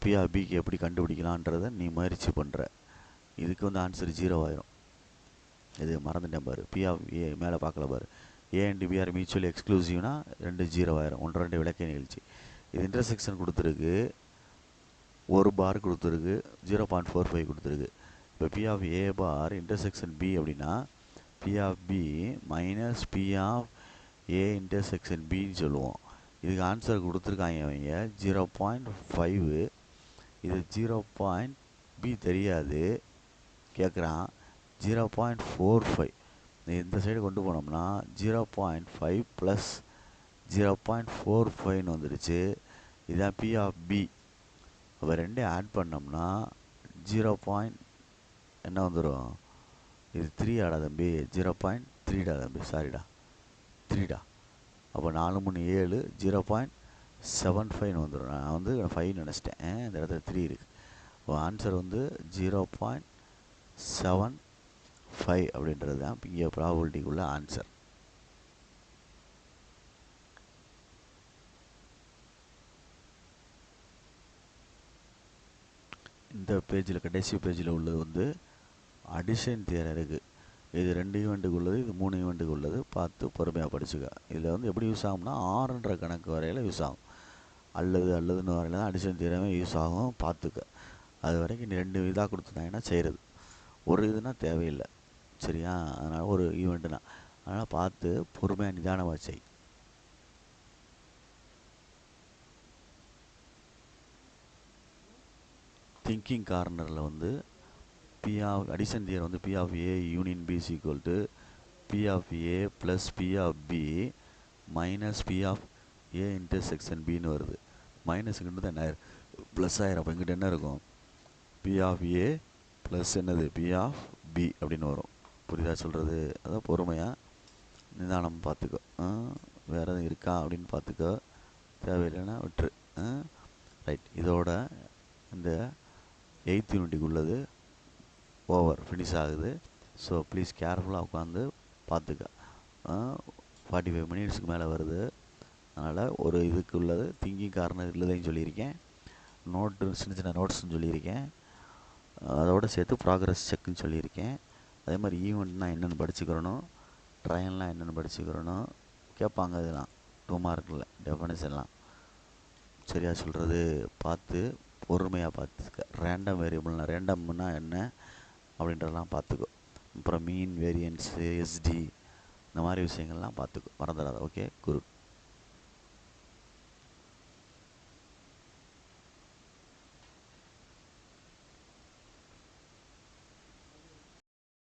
பி ஆஃப் பிக்கு எப்படி கண்டுபிடிக்கலான்றதை நீ முயற்சி பண்ணுற. இதுக்கு வந்து ஆன்சர் 0 ஆயிரும். இது மறந்துட்டேன் பாரு, பி ஆஃப் ஏ மேலே பார்க்கல பாரு, A and B are mutually எக்ஸ்க்ளூசிவ்னா 2 0 ஆயிரும். 1 விளக்க நிகழ்ச்சி. இது இன்டர்செக்ஷன் கொடுத்துருக்கு, ஒரு பார் கொடுத்துருக்கு, 0.45 கொடுத்துருக்கு. இப்போ P of A bar intersection B அப்படின்னா P of B minus P of A intersection பின்னு சொல்லுவோம். இதுக்கு ஆன்சர் கொடுத்துருக்காங்க அவங்க 0.5. இது 0. பி தெரியாது கேட்குறான், 0.45. இந்த சைடு கொண்டு போனோம்னா 0.5 ப்ளஸ் 0.45ன்னு வந்துடுச்சு. இதுதான் பி ஆஃப் பி. அப்போ ரெண்டையும் ஆட் பண்ணோம்னா 0. என்ன வந்துடும்? இது 3 ஆடா தம்பி, 0.3டா தம்பி, சாரிடா 3டா. அப்போ 4 3 7 0.75 வந்துடும். நான் வந்து 5 நினச்சிட்டேன், இந்த இடத்துல 3 இருக்குது. இப்போ ஆன்சர் வந்து 0.75 அப்படின்றது தான் இங்கே ப்ராபபிலிட்டிக்குள்ள ஆன்சர். இந்த பேஜில் கடைசி பேஜில் உள்ளது வந்து அடிஷன் தியரம் இருக்குது. இது 2 ஈவெண்ட்டுக்கு உள்ளது, இது 3 ஈவெண்ட்டுக்கு உள்ளது. பார்த்து பொறுமையாக படிச்சுக்க. இதில் வந்து எப்படி யூஸ் ஆகும்னா 6ன்ற கணக்கு வரையில் யூஸ் ஆகும். அல்லதுன்னு வரையில் தான் அடிஷன் தியரமே யூஸ் ஆகும். பார்த்துக்க. அது வரைக்கும் நீ 2 இதாக கொடுத்துட்டாங்கன்னா செய்கிறது, ஒரு இதுனா தேவையில்லை. சரியா? அதனால் ஒரு ஈவெண்ட்டுனா, அதனால் பார்த்து பொறுமையாக நிதானமாக செய். திங்கிங் கார்னரில் வந்து பி ஆஃப் அடிஷன் தியரம் வந்து P of A union B is equal to P of A plus P of B minus P of A intersection பின்னு வருது. மைனஸுக்கிட்ட என்ன ப்ளஸ் ஆயிரம். அப்போ இங்கிட்ட என்ன இருக்கும்? பி ஆஃப் ஏ ப்ளஸ் என்னது பி ஆஃப் பி அப்படின்னு வரும். புரியுதா சொல்கிறது? அதான் பொறுமையாக நிதானம் பார்த்துக்கோ. வேறு எதுவும் இருக்கா அப்படின்னு பார்த்துக்கோ, தேவையில்லைன்னா விட்டுரு. ரைட், இதோட இந்த 8th யூனிட்டுக்கு உள்ளது ஓவர், ஃபினிஷ் ஆகுது. ஸோ ப்ளீஸ் கேர்ஃபுல்லாக உட்காந்து பார்த்துக்க. 45 மினிட்ஸுக்கு மேலே வருது. அதனால் ஒரு இதுக்கு உள்ளது திங்கிங் கார்னர் இல்லதையும் சொல்லியிருக்கேன், சின்ன சின்ன நோட்ஸ்ன்னு சொல்லியிருக்கேன், அதோடு சேர்த்து ப்ராக்ரஸ் செக்குன்னு சொல்லியிருக்கேன். அதே மாதிரி ஈவெண்ட்னா என்னென்னு படிச்சுக்கிறணும், ட்ரையல்லாம் என்னென்னு படிச்சுக்கிறணும். கேட்பாங்க இதெல்லாம் 2 மார்க்கில் டெஃபனிஷன்லாம். சரியா சொல்கிறது? பார்த்து பொறுமையாக பார்த்துக்க. ரேண்டம் வேரியபிள்னா ரேண்டம்னா என்ன அப்படின்றதெல்லாம் பார்த்துக்கோ. அப்புறம் மீன், வேரியன்ஸு, எஸ்டி, இந்த மாதிரி விஷயங்கள்லாம் பார்த்துக்கோ, மறந்துடாத. ஓகே, குரு.